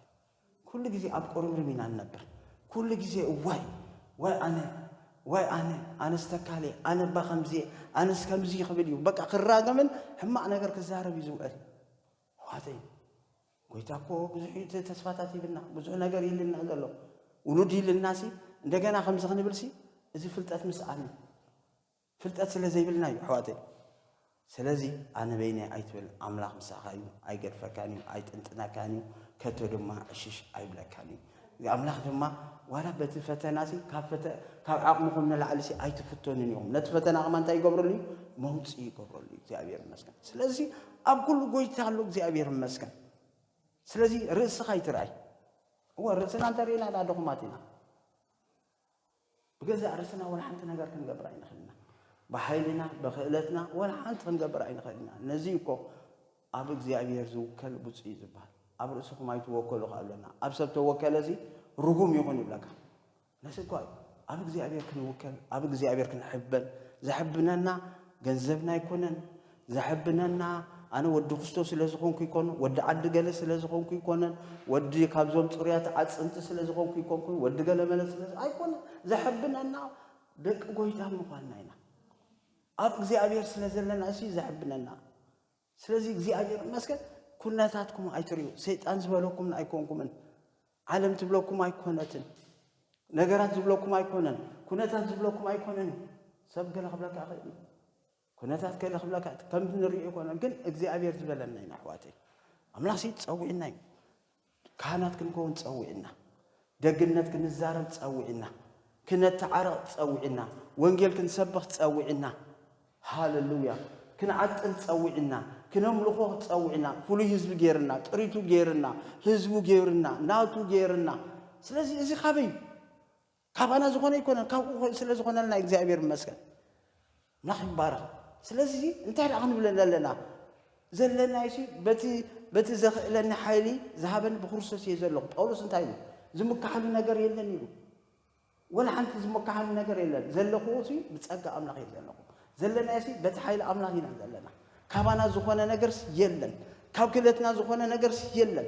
ኩሉ ግዜ አብ ቆርምርም ኢና ነበር ኩሉ ግዜ ወይ አነ ስተካለ አነ ባኸምዚ አነስ ከምዚ ይኽብል እዩ በቃ ክራገምን ሕማቅ ነገር ክዛረብ ይዝውዕል ሕዋተይ ጎይታ እኮ ብዙሕ ተስፋታት ይብልና ብዙሕ ነገር ይልና ዘሎ ውሉድ ይልና ሲ እንደገና ከምዚ ክንብል ሲ እዚ ፍልጠት ምስአኒ ፍልጠት ስለ ዘይብልና እዩ ሕዋተይ ስለዚ አነ በይነይ ኣይትብል አምላኽ ምሳኻ እዩ ኣይገድፈካን እዩ ኣይጥንጥናካን እዩ ከቶ ድማ እሽሽ ኣይብለካን እዩ አምላኽ ድማ ዋላ በቲ ፈተና ሲ ካብ ዓቕምኹም ንላዕሊ ሲ ኣይትፍተኑን እዮም ነቲ ፈተና ኸማ እንታይ ይገብረሉ እዩ መውፅኢ ይገብረሉ እዩ እግዚኣብሔር ይመስገን ስለዚ ኣብ ኩሉ ጎይታ ኣሎ እግዚኣብሔር ይመስገን ስለዚ ርእስኻ ይትርአይ ርእስና እንተሪእና ዳድኹማት ኢና ብገዛእ ርእስና ወላ ሓንቲ ነገር ክንገብር ኣይንኽእልና ብሓይልና ብኽእለትና ወላ ሓንቲ ክንገብር ኣይንኽእልና ነዚ እኮ ኣብ እግዚኣብሔር ዝውከል ብፁዕ ዝበሃል ኣብ ርእስኹም ኣይትወከሉ ኣለና ኣብ ሰብ ተወከለ ዚ ርጉም ይኹን ይብለካ ነዚ እኳ ኣብ እግዚኣብሔር ክንውከል ኣብ እግዚኣብሔር ክንሕበን ዘሕብነና ገንዘብና ኣይኮነን ዘሕብነና አነ ወዲ ክርስቶስ ስለ ዝኾንኩ ይኮን ወዲ ዓዲ ገለ ስለ ዝኾንኩ ይኮነን ወዲ ካብዞም ጽሩያት ዓጽንቲ ስለ ዝኾንኩ ይኮንኩ ወዲ ገለ መለ ስለ ኣይኮነን ዘሕብነና ደቂ ጎይታ ምዃንና ኢና ኣብ እግዚኣብሔር ስለ ዘለና እሲ ዘሕብነና ስለዚ እግዚኣብሔር መስገን ኩነታትኩም ኣይትሪኡ ሰይጣን ዝበለኩም ኣይኮንኩምን ዓለም ትብለኩም ኣይኮነትን ነገራት ዝብለኩም ኣይኮነን ኩነታት ዝብለኩም ኣይኮነን ሰብ ገለ ክብለካ ይኽእል ኩነታት ገለ ክብለካ ከም ንሪኦ ይኮነን ግን እግዚኣብሔር ዝበለና ኢና ኣሕዋተይ ኣምላኽ ሲ ፀዊዕና እዩ ካህናት ክንከውን ፀዊዕና ደግነት ክንዛረብ ፀዊዕና ክነተዓረቕ ፀዊዕና ወንጌል ክንሰብኽ ፀዊዕና ሃሌሉያ ክንዓጥን ፀዊዕና ክነምልኾ ፀዊዕና ፍሉይ ህዝቢ ገይርና ጥሪቱ ገይርና ህዝቡ ገይርና ናቱ ገይርና ስለዚ እዚ ካበይ ካባና ዝኾነ ይኮነን ካብኡ ስለ ዝኾነልና እግዚኣብሔር ይመስገን ኣምላኽ ይባረኽ ስለዚ እንታይ ደኣ ክንብል ዘለና ይሲ በቲ ዘኽእለኒ ሓይሊ ዝሃበኒ ብክርስቶስ እየ ዘለኹ ጳውሎስ እንታይ እዩ ዝምካሓሉ ነገር የለን ኢሉ ወላ ሓንቲ ዝምካሓሉ ነገር የለን ዘለኹ ብፀጋ ኣምላኽ እየ ዘለኹ ዘለና ይሲ በቲ ሓይሊ ኣምላኽ ኢና ዘለና ካባና ዝኾነ ነገርስ የለን ካብ ክእለትና ዝኾነ ነገርስ የለን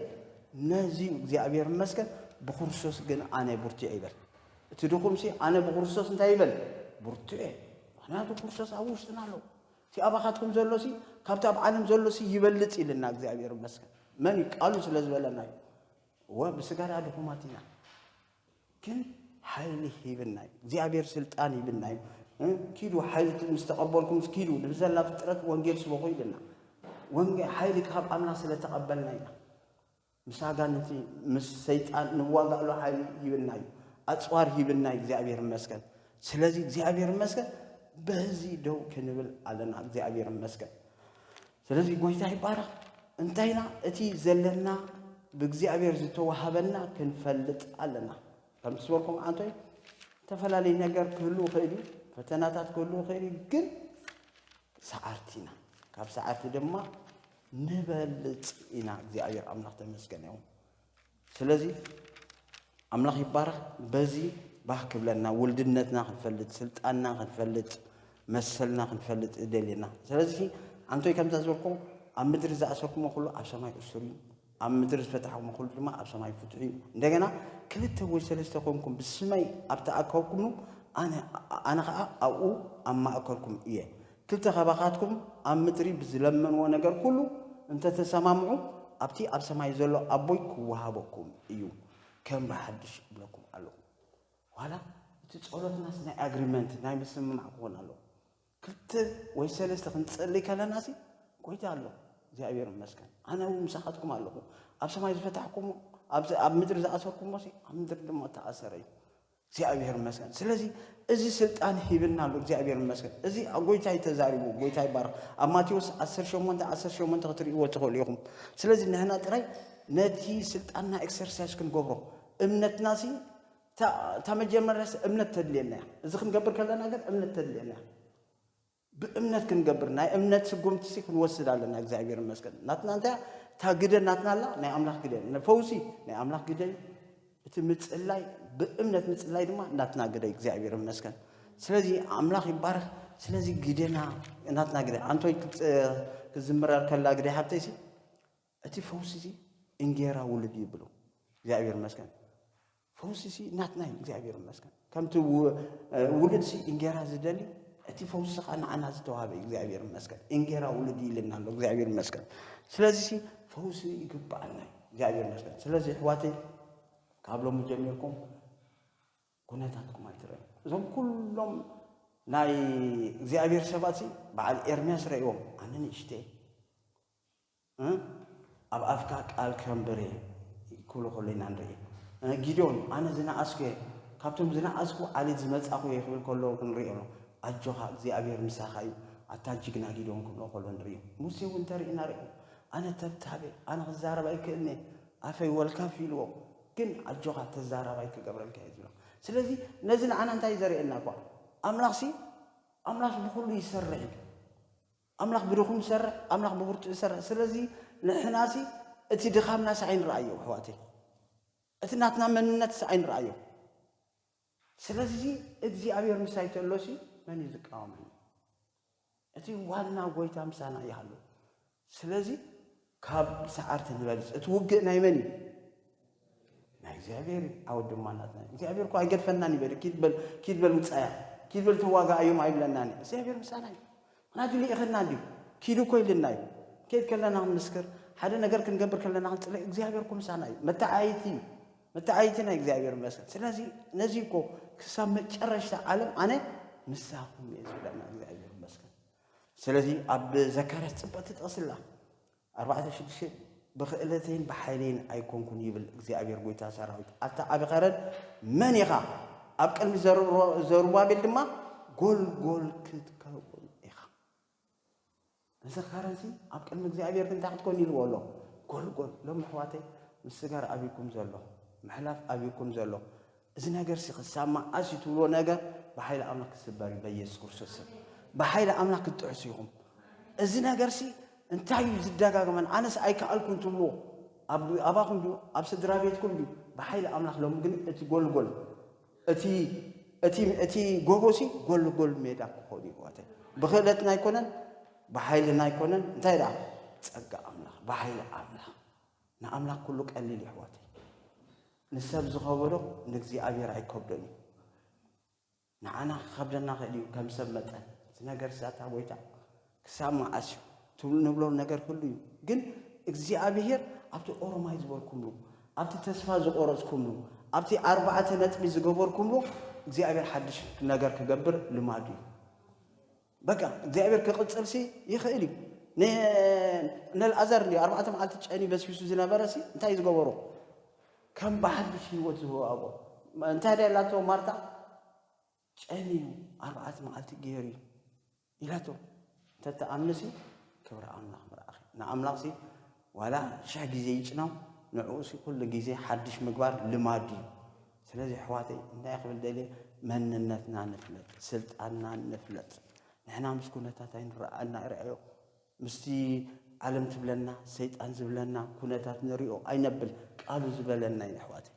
ነዚ እግዚኣብሔር ይመስገን ብክርስቶስ ግን ኣነ ብርቱዕ ይበል እቲ ድኹም ሲ ኣነ ብክርስቶስ እንታይ ይበል ብርቱዕ ምክንያቱ ክርስቶስ ኣብ ውሽጥና ኣለዉ እቲ ኣባኻትኩም ዘሎ ሲ ካብቲ ኣብ ዓለም ዘሎ ሲ ይበልፅ ኢልና እግዚኣብሔር ይመስገን መን እዩ ቃሉ ስለ ዝበለና እዩ ብስጋዳ ድኹማት ኢና ግን ሓይሊ ሂብና እዩ እግዚኣብሔር ስልጣን ሂብና እዩ كيدو حيل مستقبلكم كيدو نزل فترة وانجيل سبقوا لنا وانجيل حيل كهب أمنا سلا تقبلنا إلنا مساعدنا نتي مس سيطان نواجه له حيل يبناي أتصور يبناي زعبير مسكن سلازي زعبير مسكن بهزي دو كنبل علىنا زعبير مسكن سلازي قويت عبارة انتهينا اتي زلنا بزعبير زتوهبنا كنفلت علىنا كم سوركم أنتي تفلالي نجار كله خيري فتناتات كله خيري جن ساعتنا كاب ساعات دما نبلت إنا زعبير أملاك تمسكن يوم سلازي أملاك يبارك بزي بحكي لنا ولدنتنا خنفلت سلطاننا خنفلت مسلنا خنفلت إدلينا سلازي أنتوا كم تزوركم أم مدرسة أسركم كله أسماء أسرين أم مدرسة فتحكم كله ما أسماء فتحين دعنا كل توصلستكم بسماء أبتأكلكم أنا أو أما أكلكم إيه كل تخبخاتكم أم مدري بزلمن ونجر كله أنت تسمعوا أبتي أبسماء يزلوا أبوك وهابكم إيو كم بحدش بلكم ألو ولا تتصورت ناس نا agreement نا بسمع معكون ألو كلت ويسلستكم تصلي كلا ناسي قويت ألو زعبير المسكن أنا ومساحتكم ألو أبسماء يفتحكم أب مدرسة أسركم ماشي أم مدرسة ما تأثري زعبير المسكن سلازي إزي سلطان هيبنا له زعبير المسكن إزي قويتاي تزاربو قويتاي بار أما تيوس أسر شو من تغتري وتقول لهم سلازي نحن ترى نتي سلطاننا إكسرسايز كن جبره أمنت ناسي تمجمع رأس أمنت تدلينا إذا كن جبر كلا نقدر أمنت تدلينا بأمنت كن جبرنا أمنت سقوم تسيك نوصل على زعبير المسكن ناتنا أنت تاجدر ناتنا لا نعملك جدر نفوسي نعملك جدر تمتسلاي بأمنة متسلاي دما ناتنا جدر زعبير المسكن سلذي عملاق يبارك ስለዚህ ግዴና እናትና ግዴ አንቶይ ክዝምራር ከላ ግዴ ሀብተይ ሲ እቲ ፈውስ ሲ እንጌራ ውልድ ይብሉ እግዚአብሔር ይመስገን ፈውስ ሲ እናትና እግዚአብሔር ይመስገን ከምቱ ውልድ ሲ እንጌራ ዝደሊ እቲ ፈውስ ኻና ዝተዋሃበ እግዚአብሔር ይመስገን እንጌራ ውልድ ይልናል እግዚአብሔር ይመስገን ስለዚህ ሲ ፈውስ ይግባልና እግዚአብሔር ይመስገን ስለዚህ ህዋቴ ካብሎም ጀምርኩም ኩነታትኩም አይተረም ዞም ኩሎም ናይ እግዚአብሔር ሰባቲ በዓል ኤርምያስ ረእዮም አነን እሽቴ ኣብ ኣፍካ ቃል ከምበረ ኩሉ ኮለና ንርኢ ጊዶን አነ ዝናኣስከ ካብቶም ዝናኣስኩ ዓሊት ዝመጻኹ ይኽብል ከሎ ክንሪኦ ነው ኣጆኻ እግዚአብሔር ምሳኻዩ ኣታጅግና ጊዶን ክብሎ ከሎ ንሪኦ ሙሴ እውን ተርእና ርኢዮ አነ ተብታቤ አነ ክዛረባ ይክእልኒ ኣፈይ ወልካፍ ኢልዎ ግን ኣጆኻ ተዛረባ ይክገብረልካ ይዝሎ ስለዚህ ነዚ ንዓና እንታይ ዘርእየና እኳ አምላክ በሁሉ ይሰርሕ አምላክ ብድኹም ይሰርሕ አምላክ በብርቱ ይሰርሕ ስለዚህ ንሕናሲ እቲ ድኻምና ሳይን ረአዮ ሕዋቴ እቲ ናትና መንነት ሳይን ረአዮ ስለዚህ እግዚአብሔር ምሳይ ተሎሲ መን ይዝቃወመኒ እቲ ዋና ጎይታ ምሳና ይሃሉ ስለዚህ ካብ ሰዓርት ንበልጽ እቲ ውግእ ናይ መን ናይ እግዚአብሔር አውድማ ናትና እግዚአብሔር እኮ አይገድፈናን ይበል ኪድበል ውጻያ ኪድበል ተዋጋአዮም አይብለናን እግዚአብሔር ምሳና ናቱ ሊእኽና እንዲ ኪዱ እኮ ይልናዩ ከይድ ከለና ክንምስክር ሓደ ነገር ክንገብር ከለና ክንጽልይ እግዚአብሔር እኮ ምሳና እዩ መተዓይቲ ናይ እግዚአብሔር ይመስገን ስለዚህ ነዚ እኮ ክሳብ መጨረሻ ዓለም አነ ምሳኹም እየ ዝብለና እግዚአብሔር ይመስገን ስለዚህ ኣብ ዘካርያስ ጽብቕቲ ትጠቕስላ 4:6 بخيلتين بحالين أيكونكم يبل እግዚአብሔር ጎይታ ሰራዊት አታ አብኸረን መን ይኻ ኣብ ቀልሚ ዘሩባቤል ድማ ጎልጎል ክትከውን ኢኻ ዘካርያስ ኣብ ቀልሚ እግዚአብሔር እንታይ ክትኮን ይልዎሎ ጎልጎል ሎም ሕዋተይ ምስጋር አብይኩም ዘሎ መሕላፍ አብይኩም ዘሎ እዚ ነገር ሲ ክሳማ ኣሲ ትብሎ ነገር በኃይለ አምላክ ክስበር በኢየሱስ ክርስቶስ በኃይለ አምላክ ክትጥዕሱ ይኹም እዚ ነገር ሲ እንታይ ዝደጋግመን ኣነስ ኣይከኣልኩን ትብሎ ኣባኹም ዲዩ ኣብ ስድራ ቤትኩም ዲዩ በኃይለ አምላክ ሎም ግን እቲ ጎልጎል እቲ ጎቦሲ ጎልጎል ሜዳ ክኾን ይዋተ ብኽእለትና ኣይኮነን በኃይልና ኣይኮነን እንታይ ዳ ጸጋ አምላክ በኃይለ አምላክ ንኣምላክ ኩሉ ቀሊል ይሕዋተ ንሰብ ዝኸበሮ ንእግዚአብሔር ኣይከብዶን ንዓና ከብደና ክእል እዩ ከም ሰብ መጠን እዚ ነገር ሳታ ጎይታ ክሳብ መዓስ እዩ ንብሎ ነገር ሁሉ እዩ ግን እግዚአብሔር ኣብቲ ኦሮማይ ዝበልኩምሉ ኣብቲ ተስፋ ዝቆረጽኩምሉ ኣብቲ 4 ነጥቢ ዝገበርኩምሉ እግዚአብሔር ሓድሽ ነገር ክገብር ልማዱ እዩ በቃ እግዚአብሔር ክቅጽልሲ ይኽእል እዩ ነልኣዘር 4 መዓልቲ ጨኒ በስቢሱ ዝነበረሲ እንታይ ዝገበሮ ከም በሓድሽ ህይወት ዝህቦ እንታይ ደላቶ ማርታ ጨኒ 4 መዓልቲ ገይሩ ኢላቶ ተተኣምነሲ ክብረ አምላክ መራኺ ንኣምላክ ሲ ዋላ ሻህ ጊዜ ይጭናው ንዑሲ ኩሉ ጊዜ ሓድሽ ምግባር ልማድ እዩ ስለዚህ ሕዋተይ እንታይ ክብል ደልየ መንነትና ንፍለጥ ስልጣንና ንፍለጥ ንሕና ምስ ኩነታት ኣይንረአና ርአዮ ምስቲ ዓለም ትብለና ሰይጣን ዝብለና ኩነታት ንሪኦ ኣይነብል ቃሉ ዝበለና እዩ ሕዋተይ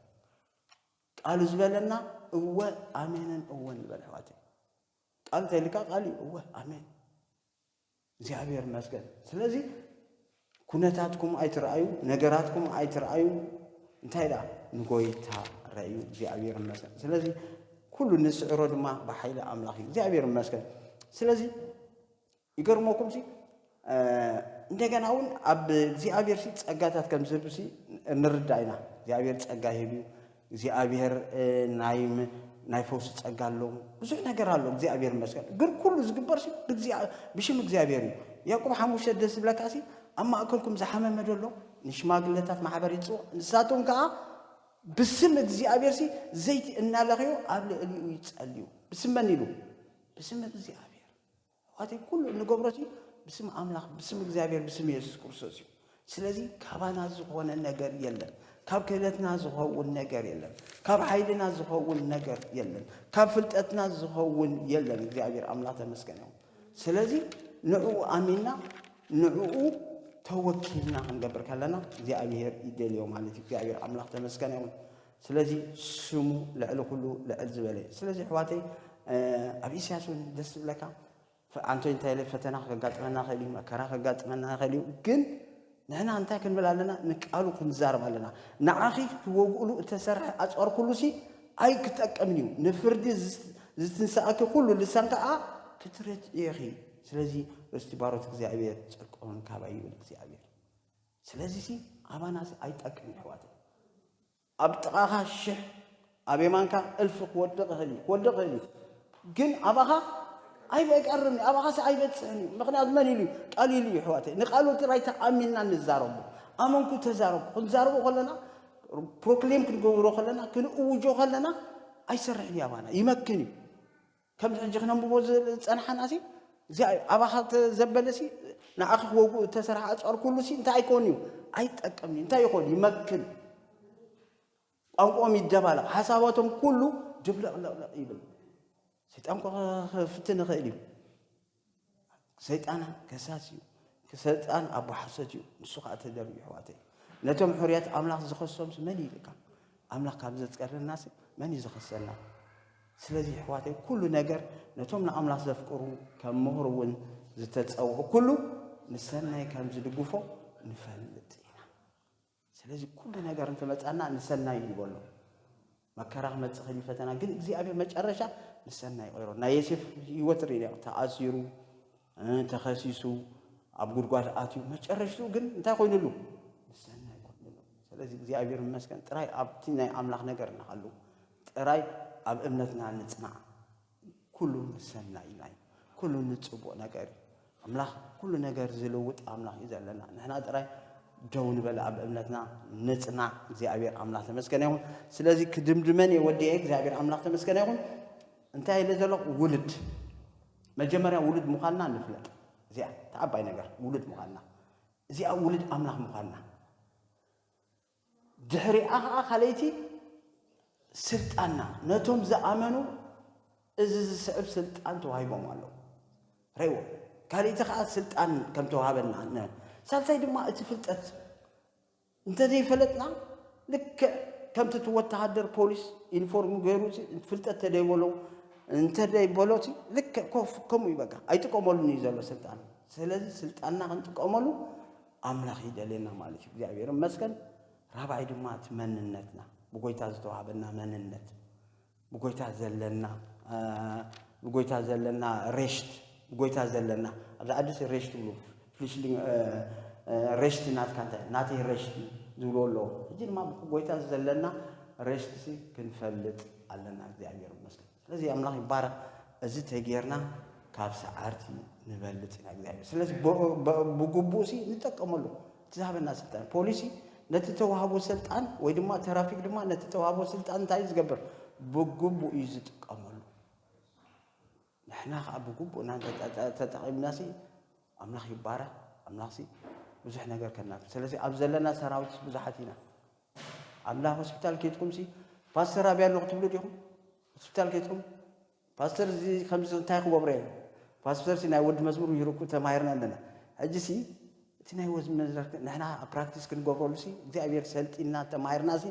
ቃሉ ዝበለና እወ ኣሜንን እወ ንበል ሕዋተይ ቃል ተይልካ ቃል እዩ እወ ኣሜን እግዚአብሔር ይመስገን ስለዚህ ኩነታትኩም አይትራዩ ነገራትኩም አይትራዩ እንታይ ዳ ንጎይታ ራዩ እግዚአብሔር ይመስገን ስለዚህ ኩሉ ንስዕሮ ድማ በኃይለ አምላክ እግዚአብሔር ይመስገን ስለዚህ ይገርሞኩም ሲ እንደገናውን ኣብ እግዚአብሔር ሲ ጸጋታት ከም ዝብሲ እንርዳይና እግዚአብሔር ጸጋ ይህብ እግዚአብሔር ናይ ፈውስ ጸጋ አለው ብዙ ነገር አለው እግዚአብሔር ይመስገን ግን ኩሉ ዝግበር ሲ ብሽም እግዚአብሔር ያዕቆብ ሐሙሽ ደስ ብለካሲ አማ አከልኩም ዘሐመመ ደሎ ንሽማግለታት ማህበር ይጽው ንሳቶም ከአ ብስም እግዚአብሔር ሲ ዘይት እናለኸዩ ኣብ ልዕሊኡ ይጸልዩ ብስም መን ይሉ ብስም እግዚአብሔር ዋቴ ኩሉ ንገብሮሲ ብስም አምላክ ብስም እግዚአብሔር ብስም ኢየሱስ ክርስቶስ ስለዚህ ካባና ዝሆነ ነገር የለም ካብ ክእለትና ዝኸውን ነገር የለም ካብ ኃይልና ዝኸውን ነገር የለም ካብ ፍልጠትና ዝኸውን የለም እግዚአብሔር አምላክ ተመስገን ነው ስለዚህ ንዑ አሚና ንዑ ተወኪልና እንገብር ካለና እግዚአብሔር ይደልዮ ማለት እግዚአብሔር አምላክ ተመስገን ነው ስለዚህ ስሙ ለዕል ሁሉ ለዕል ዝበለ ስለዚህ ሕዋተይ ኣብ ኢሳያስን ደስ ብለካ فأنتو أنت اللي فتنا خجات منا خلي مكره خجات منا خلي جن نحن أنت كن بلالنا نقالو خنزار مالنا نعاخي وقولوا تسرح أشعر كل شيء أي كتأك أمنيو نفردي زتنسأك كله لسانك كترت يا أخي سلزي استبارة زعبير تكون كابايو زعبير سلزي سي أبانا أي تأكل حواتي أبتغاها الشح أبي مانكا ألفق ودق هلي جن أبغى أي بقرني أبغى سأي بتسعني مقنع أدمني لي قالي لي حواتي نقالوا ترى تأمننا نزارب أمنكو تزارب خنزارب خلنا بروكليم كنقولوا خلنا كن أوجو خلنا أي سرعني أبانا يمكنني كم جخنا مبوز أنا حناسي زي أبغى زبلسي نأخذ وقو تسرح أشعر كل شيء أنت أيكونيو أي تأكمني أنت يقول يمكن أقوم الجبالة حساباتهم كله جبل لا يبل سيتأم فتنة خيري سيتأنا كساسي كسيتأنا أبو حسجي مسوق أتدري حواتي نتوم حريات أملاك زخصهم مني لك أملاك كابزت كار الناس مني زخصنا سلذي حواتي كل نجار نتومنا أملاك زفكروا كمهرون زتت أو كله نستنى كم زدقفه نفلتينا سلذي كل نجار أنت متأنا نستنى يقولوا مكره متخلي فتنا قل زي أبي مجرشة نستنى يقولوا نايسف يوتري له تأثيرو تخسيسو أبغى قال أتيو مجرشتو قل أنت قوين له نستنى يقولوا سلذي زي أبي رمسكن تراي أبتنا أملاك نجار نخلو تراي أب أمنتنا نتسمع كله نستنى يناي كله نتصبوا نجار أملاك كل نجار زلوت أملاك إذا لنا نحن تراي جون بلا أب أمنتنا نتسمع زي أبي أملاك تمسكن يهون سلذي كدمدمني ودي إيه زي أبي أملاك تمسكن يهون انتهى إلى ذلك ولد مجمرة ولد مخالنا نفلت زي تعبي نجار ولد مخالنا زي ولد أملاك مخالنا دحري خليتي سلطاننا نتوم زأمنوا إذا سعب سلطان توهيبهم الله ريو كاري تخاء سلطان كم توهابنا سالسايد ما اتفلتت انت دي فلتنا لك كم تتوتهدر بوليس ينفورم غيرو فلتت تديولو انت دي بولوتي لك كم يبقى اي تقوموا نيزلو سلطان سلازي سلطاننا انت تقوموا املاك يدلنا مالك እግዚአብሔር መስከን رابعي دما تمننتنا بقويتا زتوهابنا مننت بقويتا زلنا رشت بقويتا زلنا هذا أدرس رشت له فليشلين رشت نات كانت ناتي رشت زولو يجي ما بقويتا زلنا رشت سي كنفلت علنا እግዚአብሔር ይመስገን ስለዚህ አምላክ ይባረክ እዚህ ተገርና ካብ ሰዓርቲ ንበልጽና እግዚአብሔር ስለዚህ በጉቡሲ እንጠቀመሉ ትዛበና ስልጣን ፖሊሲ نتتوهبو سلطان ويدما ترافيك دما نتتوهبو سلطان تاي زغبر بغبو يزتقملو نحنا ابغبو نانت تتقمناسي املاح يبارك املاحسي بزح ነገር ከና ስለዚህ አብዘለና ሰራዊት ብዙሓቲና አምላህ ሆስፒታል ከትኩም ሲ ፓስተር አብያለሁ ትብሉ ዲሁ ሆስፒታል ከትኩም ፓስተር ዚ ከምዝ ታይኹ ወብሬ ፓስተር ሲናይ ወድ መዝሙር ይሩኩ ተማይርና እንደና እጅሲ تناي وز مزرك نحنا براكتس كن غبرولسي እግዚአብሔር ሰልጢና ተማይርናሲ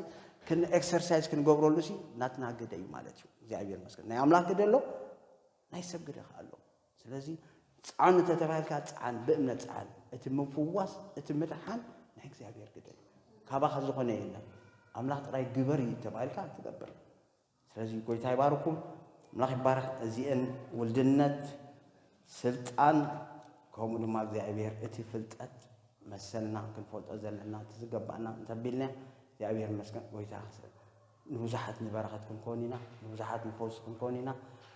كن ኤክሰርሳይዝ كن غبرولسي ናትና ገደይ ማለት ነው እግዚአብሔር መስከረ ናይ አምላክ ገደሎ ናይ ሰብ ገደህ አሎ ስለዚህ ጻን ተተባልካ ጻን በእምነት ጻን እቲ ምፍዋስ እቲ ምድሓን ናይ እግዚአብሔር ገደል ካባኸ ዝኾነ የለም አምላክ ጥራይ ግበር ይተባልካ ትገብር ስለዚህ ጎይታ ይባርኩም አምላክ ይባርክ እዚእን ወልድነት ስልጣን كم لما እግዚአብሔር እቲ ፍልጠት መሰልና ክንፈልጦ ዘለና ትዝገባና እንተቢልና እግዚአብሔር መስገን ወይታ ንውዛሓት ንበረኸት ክንኮኒና ንውዛሓት ንፈውስ ክንኮኒና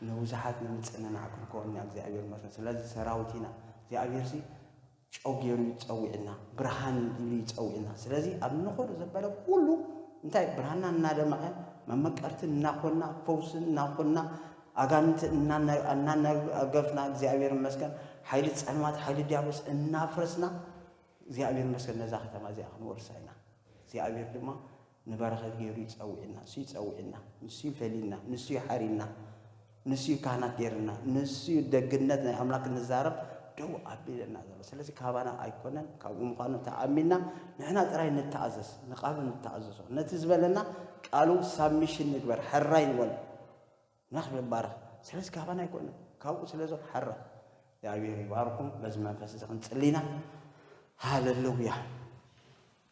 ንውዛሓት ንጽነና ክንኮኒና እግዚአብሔር መስገን ስለዚ ሰራዊቲና እግዚአብሔር ሲ ጨውጌሩ ይጸውዕና ብርሃን ይጸውዕና ስለዚ ኣብ ንኾር ዘበለ ሁሉ እንታይ ብርሃንና እናደመቀ መመቀርትን እናኾና ፈውስን እናኾና አጋንንት እናናገፍና እግዚአብሔር መስገን ኃይል ጸልማት ኃይል ዲያብሎስ እናፍረስና እግዚአብሔር መስገን ነዛ ከተማ ዚያ ወርሳይና እግዚአብሔር ድማ ንበረኸት ገይሩ ይጸውዕና ሲጸውዕና ንሲ ፈሊና ንሲ ሐሪና ንሲ ካህናት ገይርና ንሲ ደግነት ናይ አምላክ ንዛረብ ደው አቢለና ዘለ ስለዚህ ካባና አይኮነን ካብኡም ቃኑ ተአሚና ንሕና ጥራይ ንተአዘዝ ንቃሉ ንተአዘዝ ነቲ ዝበለና ቃሉ ሳብሚሽን ንግበር ሕራይ ንበል نخبر باره سلسك هبنا يكون كاو سلسك حرة እግዚአብሔር ይባርኩም በዚህ መንፈስ እንጸልይና ሃሌሉያ